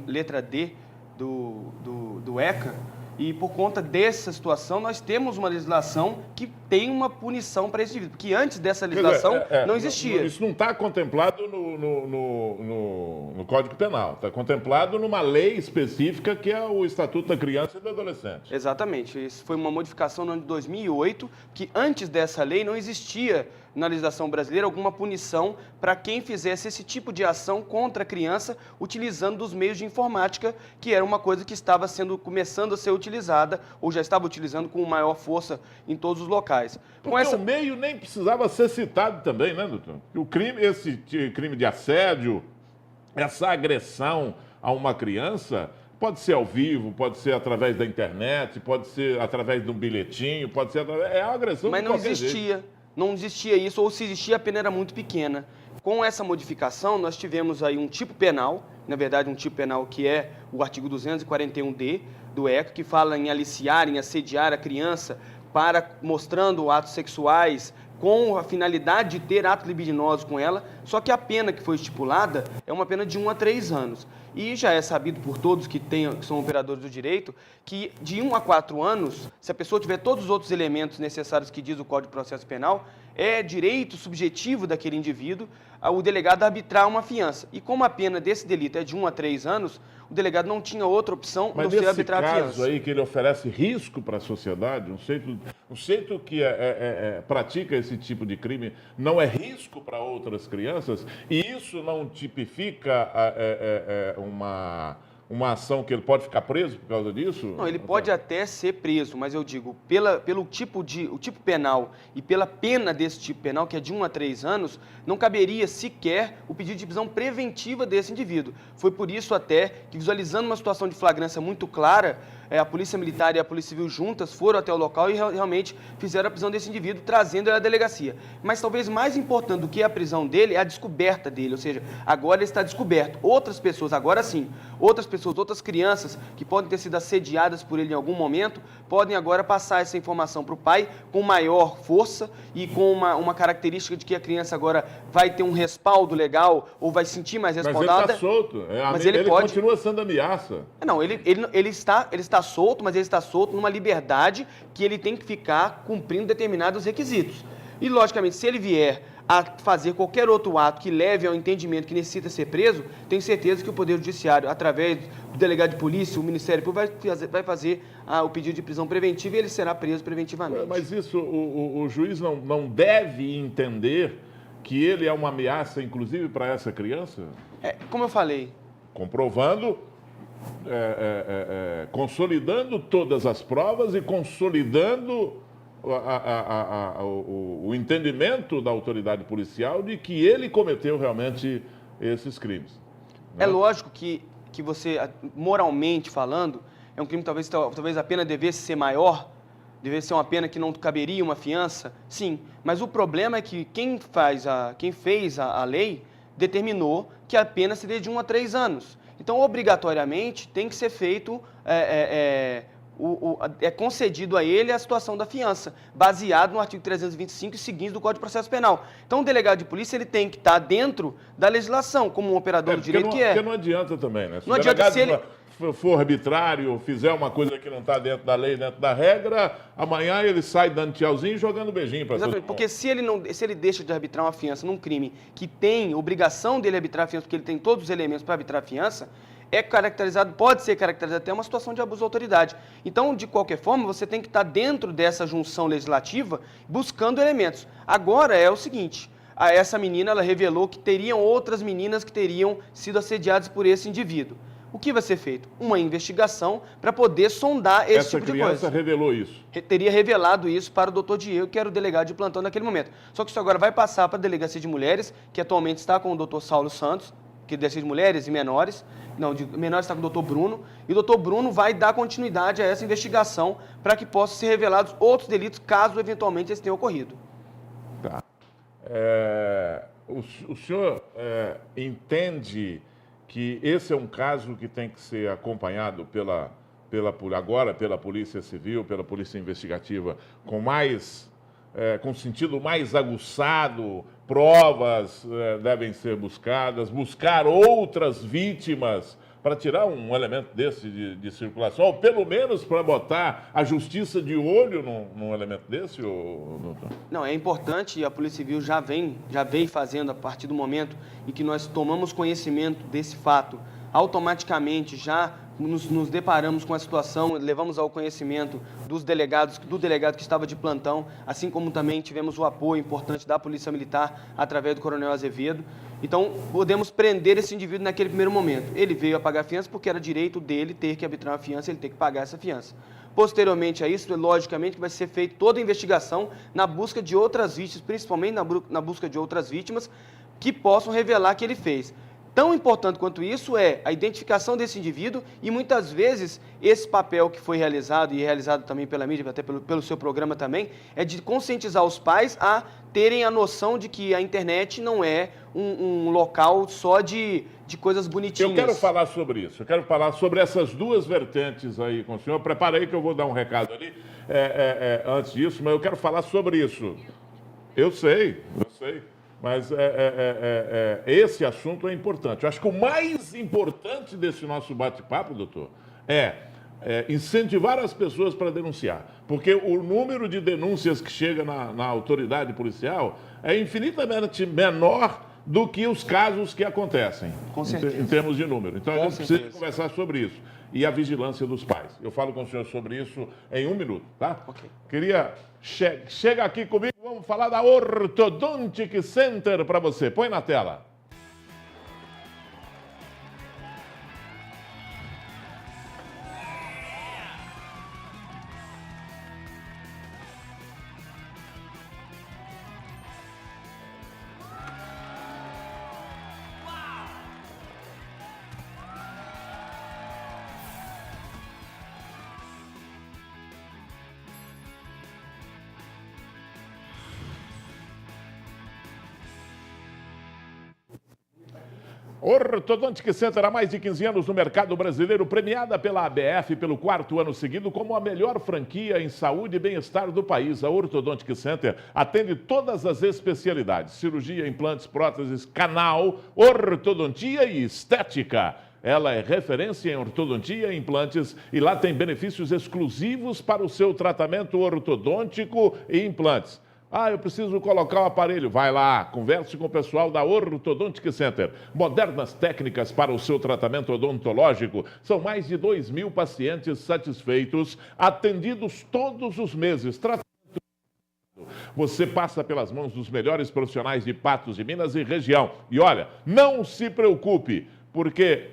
letra D do ECA, e por conta dessa situação nós temos uma legislação que tem uma punição para esse indivíduo, porque antes dessa legislação não existia. Isso não está contemplado no Código Penal, está contemplado numa lei específica que é o Estatuto da Criança e do Adolescente. Exatamente, isso foi uma modificação no ano de 2008, que antes dessa lei não existia na legislação brasileira alguma punição para quem fizesse esse tipo de ação contra a criança utilizando dos meios de informática, que era uma coisa que estava começando a ser utilizada, ou já estava utilizando com maior força em todos os locais. O meio nem precisava ser citado também, né, doutor? Esse crime de assédio, essa agressão a uma criança, pode ser ao vivo, pode ser através da internet, pode ser através de um bilhetinho, pode ser através... É uma agressão de qualquer jeito. Não existia isso, ou se existia, a pena era muito pequena. Com essa modificação, nós tivemos aí um tipo penal, na verdade um tipo penal que é o artigo 241D do ECA, que fala em aliciar, em assediar a criança mostrando atos sexuais com a finalidade de ter atos libidinosos com ela, só que a pena que foi estipulada é uma pena de 1 a 3 anos. E já é sabido por todos que são operadores do direito que de 1 a 4 anos, se a pessoa tiver todos os outros elementos necessários que diz o Código de Processo Penal, é direito subjetivo daquele indivíduo o delegado arbitrar uma fiança. E como a pena desse delito é de 1 a 3 anos, o delegado não tinha outra opção a não ser arbitrar a fiança. Mas nesse caso aí que ele oferece risco para a sociedade, um centro que pratica esse tipo de crime não é risco para outras crianças, e isso não tipifica uma ação que ele pode ficar preso por causa disso? Não, ele pode até ser preso, mas eu digo, pelo tipo penal e pela pena desse tipo penal, que é de 1 a 3 anos, não caberia sequer o pedido de prisão preventiva desse indivíduo. Foi por isso até que, visualizando uma situação de flagrância muito clara, a Polícia Militar e a Polícia Civil juntas foram até o local e realmente fizeram a prisão desse indivíduo, trazendo ele à delegacia. Mas talvez mais importante do que a prisão dele é a descoberta dele, ou seja, agora ele está descoberto. Outras pessoas, agora sim, outras crianças que podem ter sido assediadas por ele em algum momento, podem agora passar essa informação para o pai com maior força e com uma característica de que a criança agora vai ter um respaldo legal ou vai sentir mais respaldada. Mas ele está solto. Mas ele continua sendo ameaça. Não, ele está solto, mas ele está solto numa liberdade que ele tem que ficar cumprindo determinados requisitos. E, logicamente, se ele vier a fazer qualquer outro ato que leve ao entendimento que necessita ser preso, tenho certeza que o Poder Judiciário, através do delegado de polícia, o Ministério Público, vai fazer o pedido de prisão preventiva e ele será preso preventivamente. Mas isso, o juiz não deve entender que ele é uma ameaça, inclusive, para essa criança? Como eu falei. Comprovando, consolidando todas as provas e consolidando o entendimento da autoridade policial de que ele cometeu realmente esses crimes. Né? É lógico que você, moralmente falando, é um crime talvez a pena devesse ser maior, devesse ser uma pena que não caberia uma fiança, sim. Mas o problema é que quem fez a lei determinou que a pena seria de 1 a 3 anos. Então, obrigatoriamente, tem que ser feito... é concedido a ele a situação da fiança, baseado no artigo 325 e seguintes do Código de Processo Penal. Então, o delegado de polícia ele tem que estar dentro da legislação, como um operador do direito que é. Porque não adianta também, né? Se não o adianta se ele for arbitrário, fizer uma coisa que não está dentro da lei, dentro da regra, amanhã ele sai dando tchauzinho e jogando beijinho para todo mundo. Porque se ele deixa de arbitrar uma fiança num crime que tem obrigação dele arbitrar a fiança, porque ele tem todos os elementos para arbitrar a fiança, pode ser caracterizado até uma situação de abuso de autoridade. Então, de qualquer forma, você tem que estar dentro dessa junção legislativa buscando elementos. Agora é o seguinte, essa menina ela revelou que teriam outras meninas que teriam sido assediadas por esse indivíduo. O que vai ser feito? Uma investigação para poder sondar esse tipo de coisa. Essa criança revelou isso? Teria revelado isso para o doutor Diego, que era o delegado de plantão naquele momento. Só que isso agora vai passar para a Delegacia de Mulheres, que atualmente está com o doutor Saulo Santos, que é Delegacia de Mulheres e Menores. Não, de menores está com o doutor Bruno. E o doutor Bruno vai dar continuidade a essa investigação para que possam ser revelados outros delitos, caso eventualmente eles tenham ocorrido. Tá. O senhor entende que esse é um caso que tem que ser acompanhado agora pela Polícia Civil, pela Polícia Investigativa, com sentido mais aguçado, provas devem ser buscadas, buscar outras vítimas para tirar um elemento desse de circulação, ou pelo menos para botar a justiça de olho num elemento desse, doutor? Não, é importante, e a Polícia Civil já vem fazendo a partir do momento em que nós tomamos conhecimento desse fato, automaticamente já nos deparamos com a situação, levamos ao conhecimento do delegado que estava de plantão, assim como também tivemos o apoio importante da Polícia Militar através do Coronel Azevedo. Então, podemos prender esse indivíduo naquele primeiro momento. Ele veio a pagar a fiança porque era direito dele ter que arbitrar uma fiança, ele ter que pagar essa fiança. Posteriormente a isso, logicamente, vai ser feita toda a investigação na busca de outras vítimas, principalmente na busca de outras vítimas que possam revelar que ele fez. Tão importante quanto isso é a identificação desse indivíduo e, muitas vezes, esse papel que foi realizado e realizado também pela mídia, até pelo seu programa também, é de conscientizar os pais a terem a noção de que a internet não é um local só de coisas bonitinhas. Eu quero falar sobre isso, eu quero falar sobre essas duas vertentes aí com o senhor. Prepara aí que eu vou dar um recado ali antes disso, mas eu quero falar sobre isso. Eu sei. Mas esse assunto é importante. Eu acho que o mais importante desse nosso bate-papo, doutor, é incentivar as pessoas para denunciar. Porque o número de denúncias que chega na autoridade policial é infinitamente menor do que os casos que acontecem, com certeza, em termos de número. Então, a gente precisa conversar sobre isso. E a vigilância dos pais. Eu falo com o senhor sobre isso em 1 minuto, tá? Ok. Chega aqui comigo, vamos falar da Orthodontic Center para você. Põe na tela. Orthodontic Center há mais de 15 anos no mercado brasileiro, premiada pela ABF pelo 4º ano seguido como a melhor franquia em saúde e bem-estar do país. A Orthodontic Center atende todas as especialidades: cirurgia, implantes, próteses, canal, ortodontia e estética. Ela é referência em ortodontia e implantes e lá tem benefícios exclusivos para o seu tratamento ortodôntico e implantes. Ah, eu preciso colocar o aparelho. Vai lá, converse com o pessoal da Orthodontic Center. Modernas técnicas para o seu tratamento odontológico. São mais de 2.000 pacientes satisfeitos, atendidos todos os meses. Você passa pelas mãos dos melhores profissionais de Patos de Minas e região. E olha, não se preocupe, porque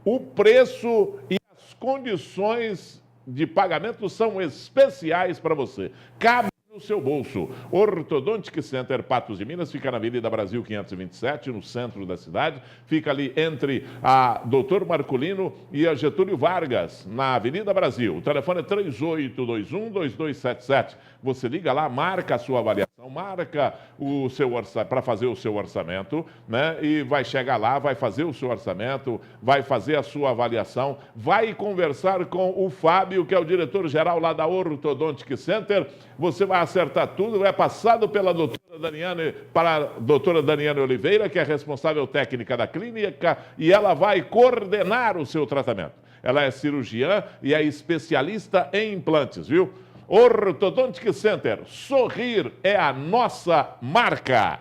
o preço e as condições de pagamento são especiais para você. Cabe no seu bolso. Orthodontic Center Patos de Minas fica na Avenida Brasil 527, no centro da cidade. Fica ali entre a Doutor Marculino e a Getúlio Vargas, na Avenida Brasil. O telefone é 3821-2277. Você liga lá, marca a sua avaliação, marca o seu orçamento para fazer o seu orçamento, né? E vai chegar lá, vai fazer o seu orçamento, vai fazer a sua avaliação, vai conversar com o Fábio, que é o diretor-geral lá da Orthodontic Center. Você vai acertar tudo, é passado pela doutora Daniane, para a doutora Daniane Oliveira, que é responsável técnica da clínica, e ela vai coordenar o seu tratamento. Ela é cirurgiã e é especialista em implantes, viu? Orthodontic Center, sorrir é a nossa marca.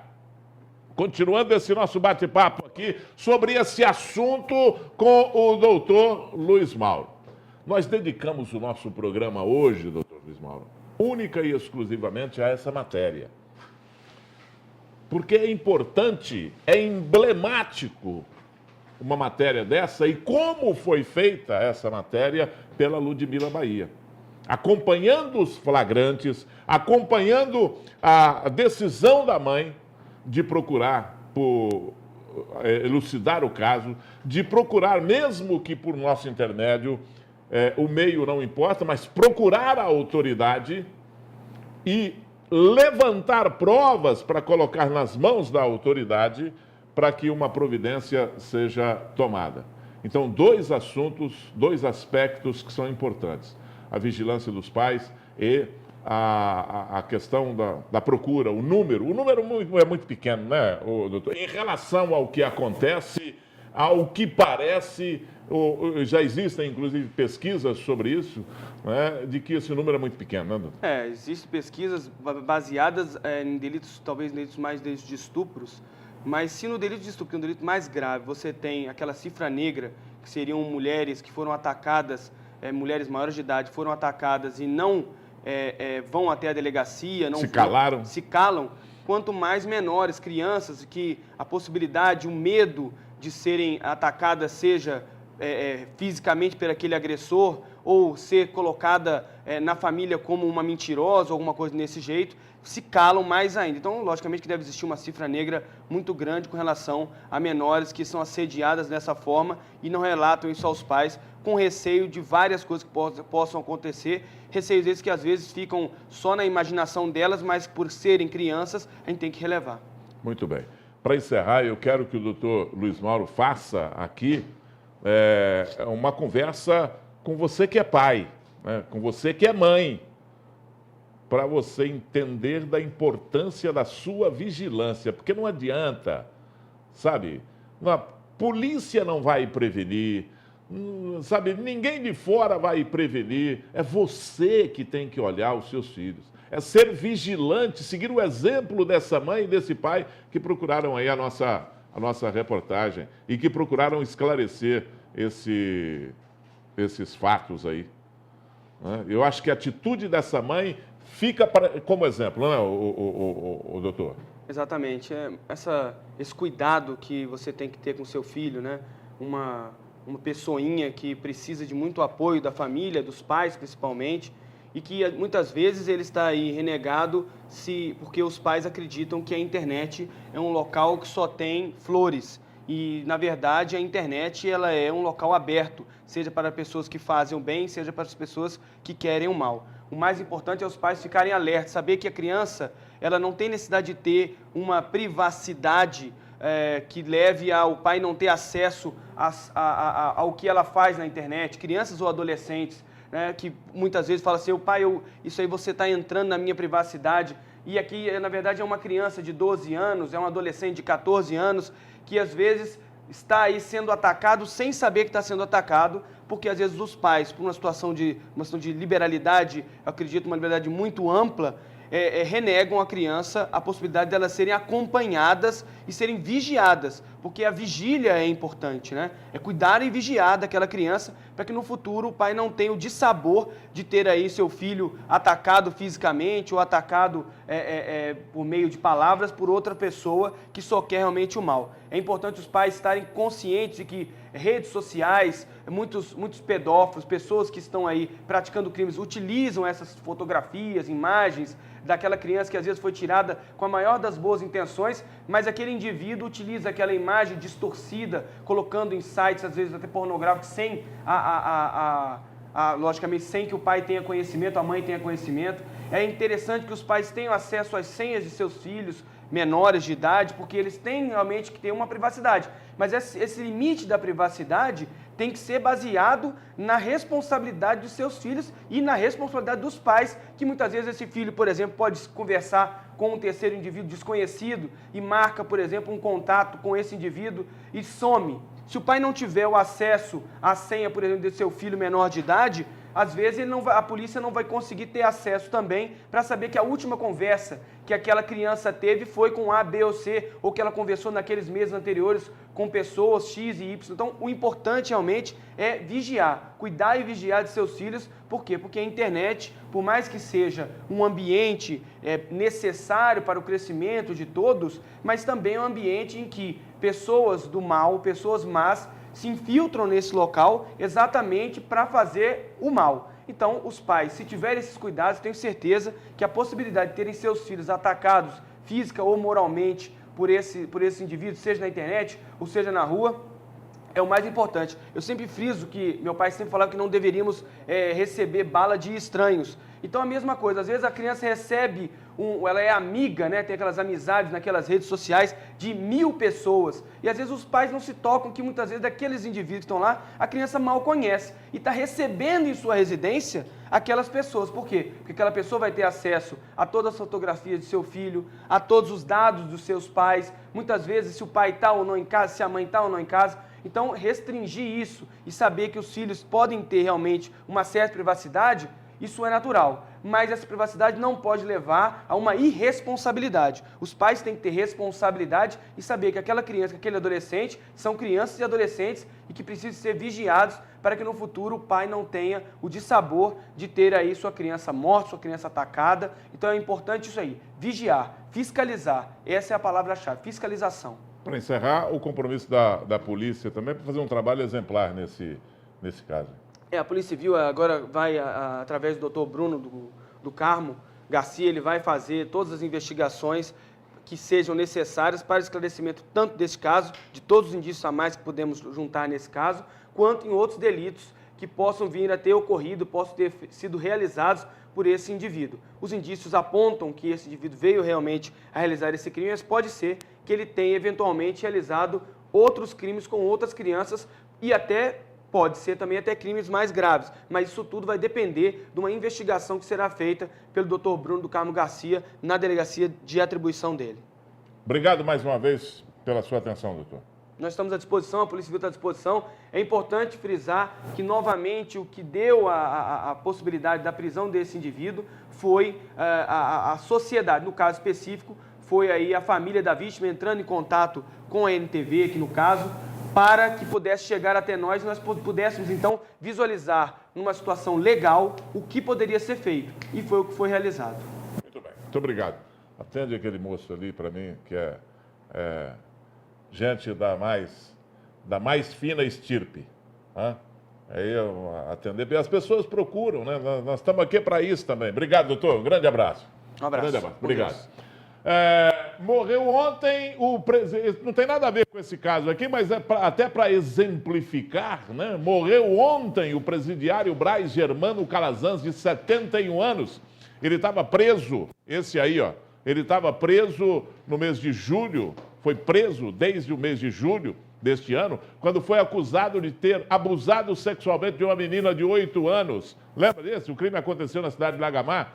Continuando esse nosso bate-papo aqui sobre esse assunto com o doutor Luiz Mauro. Nós dedicamos o nosso programa hoje, doutor Luiz Mauro, única e exclusivamente a essa matéria. Porque é importante, é emblemático uma matéria dessa e como foi feita essa matéria pela Ludmila Bahia. Acompanhando os flagrantes, acompanhando a decisão da mãe de procurar elucidar o caso, de procurar, mesmo que por nosso intermédio, o meio não importa, mas procurar a autoridade e levantar provas para colocar nas mãos da autoridade para que uma providência seja tomada. Então, dois assuntos, dois aspectos que são importantes. A vigilância dos pais e a questão da procura, o número é muito pequeno, né, doutor? Em relação ao que acontece, ao que parece, já existem, inclusive, pesquisas sobre isso, né, de que esse número é muito pequeno, né, doutor? Existem pesquisas baseadas em delitos, talvez delitos mais de estupros, mas se no delito de estupro, que é um delito mais grave, você tem aquela cifra negra, que seriam mulheres que foram atacadas, mulheres maiores de idade foram atacadas e não vão até a delegacia, não se calam, quanto mais menores, crianças, que a possibilidade, o medo de serem atacadas seja fisicamente por aquele agressor ou ser colocada na família como uma mentirosa ou alguma coisa desse jeito, se calam mais ainda. Então, logicamente que deve existir uma cifra negra muito grande com relação a menores que são assediadas dessa forma e não relatam isso aos pais, com receio de várias coisas que possam acontecer, receios esses que às vezes ficam só na imaginação delas, mas por serem crianças, a gente tem que relevar. Muito bem. Para encerrar, eu quero que o doutor Luiz Mauro faça aqui uma conversa com você que é pai, né, com você que é mãe, para você entender da importância da sua vigilância, porque não adianta, sabe, a polícia não vai prevenir, sabe, ninguém de fora vai prevenir, é você que tem que olhar os seus filhos, é ser vigilante, seguir o exemplo dessa mãe e desse pai que procuraram aí a nossa reportagem e que procuraram esclarecer esses fatos aí. Eu acho que a atitude dessa mãe fica como exemplo, não é, o doutor? Exatamente. Esse cuidado que você tem que ter com seu filho, né? Uma pessoinha que precisa de muito apoio da família, dos pais principalmente, e que muitas vezes ele está aí renegado porque os pais acreditam que a internet é um local que só tem flores. E, na verdade, a internet ela é um local aberto, seja para pessoas que fazem o bem, seja para as pessoas que querem o mal. O mais importante é os pais ficarem alertas, saber que a criança ela não tem necessidade de ter uma privacidade que leve ao pai não ter acesso ao que ela faz na internet. Crianças ou adolescentes, né, que muitas vezes falam assim, pai, isso aí você está entrando na minha privacidade. E aqui, na verdade, é uma criança de 12 anos, é um adolescente de 14 anos, que às vezes está aí sendo atacado sem saber que está sendo atacado, porque às vezes os pais, por uma situação de liberalidade, eu acredito, uma liberdade muito ampla, renegam à criança a possibilidade de elas serem acompanhadas e serem vigiadas, porque a vigília é importante, né? É cuidar e vigiar daquela criança para que no futuro o pai não tenha o dissabor de ter aí seu filho atacado fisicamente ou atacado por meio de palavras por outra pessoa que só quer realmente o mal. É importante os pais estarem conscientes de que redes sociais, muitos pedófilos, pessoas que estão aí praticando crimes, utilizam essas fotografias, imagens daquela criança que às vezes foi tirada com a maior das boas intenções, mas aquele indivíduo utiliza aquela imagem distorcida, colocando em sites, às vezes até pornográficos, sem logicamente, sem que o pai tenha conhecimento, a mãe tenha conhecimento. É interessante que os pais tenham acesso às senhas de seus filhos menores de idade, porque eles têm realmente que ter uma privacidade. Mas esse limite da privacidade tem que ser baseado na responsabilidade dos seus filhos e na responsabilidade dos pais, que muitas vezes esse filho, por exemplo, pode conversar com um terceiro indivíduo desconhecido e marca, por exemplo, um contato com esse indivíduo e some. Se o pai não tiver o acesso à senha, por exemplo, de seu filho menor de idade, às vezes a polícia não vai conseguir ter acesso também para saber que a última conversa que aquela criança teve foi com A, B ou C, ou que ela conversou naqueles meses anteriores com pessoas X e Y. Então, o importante realmente é vigiar, cuidar e vigiar de seus filhos. Por quê? Porque a internet, por mais que seja um ambiente necessário para o crescimento de todos, mas também é um ambiente em que pessoas do mal, pessoas más, se infiltram nesse local exatamente para fazer o mal. Então, os pais, se tiverem esses cuidados, tenho certeza que a possibilidade de terem seus filhos atacados física ou moralmente por esse indivíduo, seja na internet ou seja na rua, é o mais importante. Eu sempre friso que meu pai sempre falava que não deveríamos receber bala de estranhos. Então, a mesma coisa, às vezes a criança recebe, ela é amiga, né, tem aquelas amizades naquelas redes sociais de 1000 pessoas. E às vezes os pais não se tocam que muitas vezes daqueles indivíduos que estão lá, a criança mal conhece. E está recebendo em sua residência aquelas pessoas. Por quê? Porque aquela pessoa vai ter acesso a todas as fotografias de seu filho, a todos os dados dos seus pais. Muitas vezes se o pai está ou não em casa, se a mãe está ou não em casa. Então, restringir isso e saber que os filhos podem ter realmente uma certa privacidade, isso é natural, mas essa privacidade não pode levar a uma irresponsabilidade. Os pais têm que ter responsabilidade e saber que aquela criança, que aquele adolescente, são crianças e adolescentes e que precisam ser vigiados para que no futuro o pai não tenha o dissabor de ter aí sua criança morta, sua criança atacada. Então é importante isso aí, vigiar, fiscalizar. Essa é a palavra-chave, fiscalização. Para encerrar, o compromisso da polícia também para fazer um trabalho exemplar nesse caso. A Polícia Civil agora vai, através do Dr. Bruno do Carmo Garcia, ele vai fazer todas as investigações que sejam necessárias para esclarecimento tanto desse caso, de todos os indícios a mais que podemos juntar nesse caso, quanto em outros delitos que possam vir a ter ocorrido, possam ter sido realizados por esse indivíduo. Os indícios apontam que esse indivíduo veio realmente a realizar esse crime, mas pode ser que ele tenha eventualmente realizado outros crimes com outras crianças e até pode ser também até crimes mais graves, mas isso tudo vai depender de uma investigação que será feita pelo Dr. Bruno do Carmo Garcia na delegacia de atribuição dele. Obrigado mais uma vez pela sua atenção, doutor. Nós estamos à disposição, a Polícia Civil está à disposição. É importante frisar que, novamente, o que deu a possibilidade da prisão desse indivíduo foi a sociedade, no caso específico, foi aí a família da vítima entrando em contato com a NTV, aqui no caso, para que pudesse chegar até nós e nós pudéssemos, então, visualizar numa situação legal o que poderia ser feito. E foi o que foi realizado. Muito bem. Muito obrigado. Atende aquele moço ali para mim, que é gente da mais fina estirpe. Hein? Aí eu atender. E as pessoas procuram, né? Nós estamos aqui para isso também. Obrigado, doutor. Um grande abraço. Um abraço. Grande abraço. Obrigado. Morreu ontem o presidente, não tem nada a ver com esse caso aqui, mas até para exemplificar, né? Morreu ontem o presidiário Braz Germano Calazans, de 71 anos. Ele estava preso, esse aí, ó, ele estava preso no mês de julho, foi preso desde o mês de julho deste ano, quando foi acusado de ter abusado sexualmente de uma menina de 8 anos. Lembra desse? O crime aconteceu na cidade de Lagamar,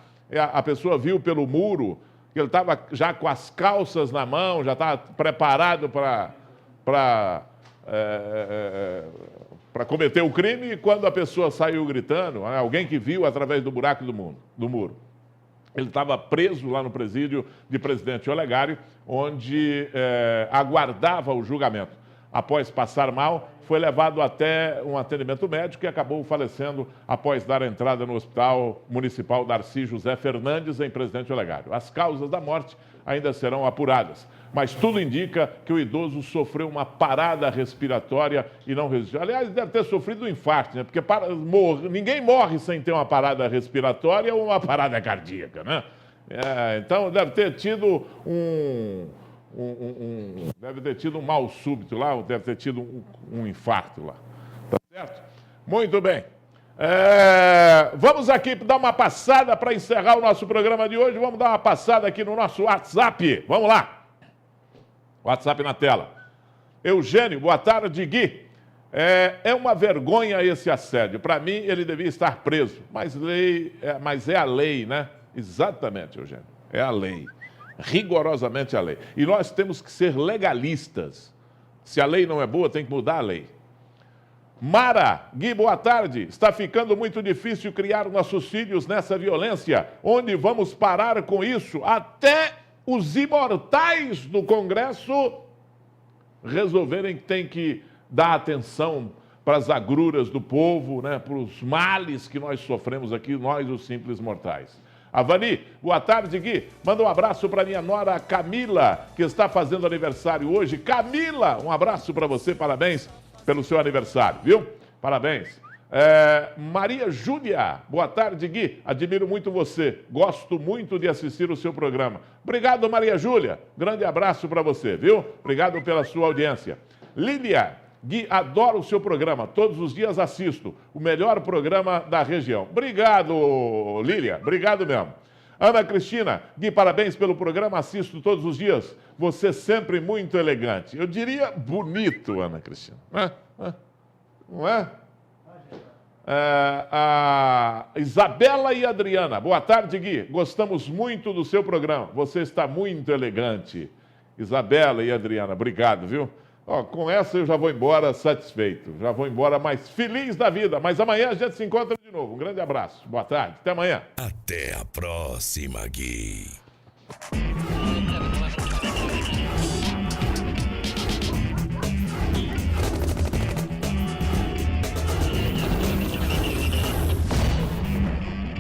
a pessoa viu pelo muro, que ele estava já com as calças na mão, já estava preparado para cometer o crime, e quando a pessoa saiu gritando, alguém que viu através do buraco do muro. Ele estava preso lá no presídio de Presidente Olegário, onde aguardava o julgamento. Após passar mal, foi levado até um atendimento médico e acabou falecendo após dar entrada no Hospital Municipal Darcy José Fernandes, em Presidente Olegário. As causas da morte ainda serão apuradas, mas tudo indica que o idoso sofreu uma parada respiratória e não resistiu. Aliás, deve ter sofrido um infarto, né? Porque ninguém morre sem ter uma parada respiratória ou uma parada cardíaca, né? Então, deve ter tido deve ter tido um mal súbito lá, deve ter tido um infarto lá. Tá certo? Muito bem. Vamos aqui dar uma passada para encerrar o nosso programa de hoje. Vamos dar uma passada aqui no nosso WhatsApp. Vamos lá. WhatsApp na tela. Eugênio, boa tarde, Gui. É uma vergonha esse assédio. Para mim, ele devia estar preso. Mas é a lei, né? Exatamente, Eugênio. É a lei. Rigorosamente a lei. E nós temos que ser legalistas. Se a lei não é boa, tem que mudar a lei. Mara, Gui, boa tarde. Está ficando muito difícil criar nossos filhos nessa violência. Onde vamos parar com isso? Até os imortais do Congresso resolverem que tem que dar atenção para as agruras do povo, né? Para os males que nós sofremos aqui, nós os simples mortais. Avani, boa tarde, Gui. Manda um abraço para minha nora Camila, que está fazendo aniversário hoje. Camila, um abraço para você, parabéns pelo seu aniversário, viu? Parabéns. Maria Júlia, boa tarde, Gui. Admiro muito você. Gosto muito de assistir o seu programa. Obrigado, Maria Júlia. Grande abraço para você, viu? Obrigado pela sua audiência. Lília, Gui, adoro o seu programa. Todos os dias assisto. O melhor programa da região. Obrigado, Lília. Obrigado mesmo. Ana Cristina, Gui, parabéns pelo programa. Assisto todos os dias. Você sempre muito elegante. Eu diria bonito, Ana Cristina. Não é? A Isabela e Adriana. Boa tarde, Gui. Gostamos muito do seu programa. Você está muito elegante. Isabela e Adriana, obrigado, viu? Com essa eu já vou embora satisfeito. Já vou embora mais feliz da vida. Mas amanhã a gente se encontra de novo. Um grande abraço. Boa tarde. Até amanhã. Até a próxima, Gui.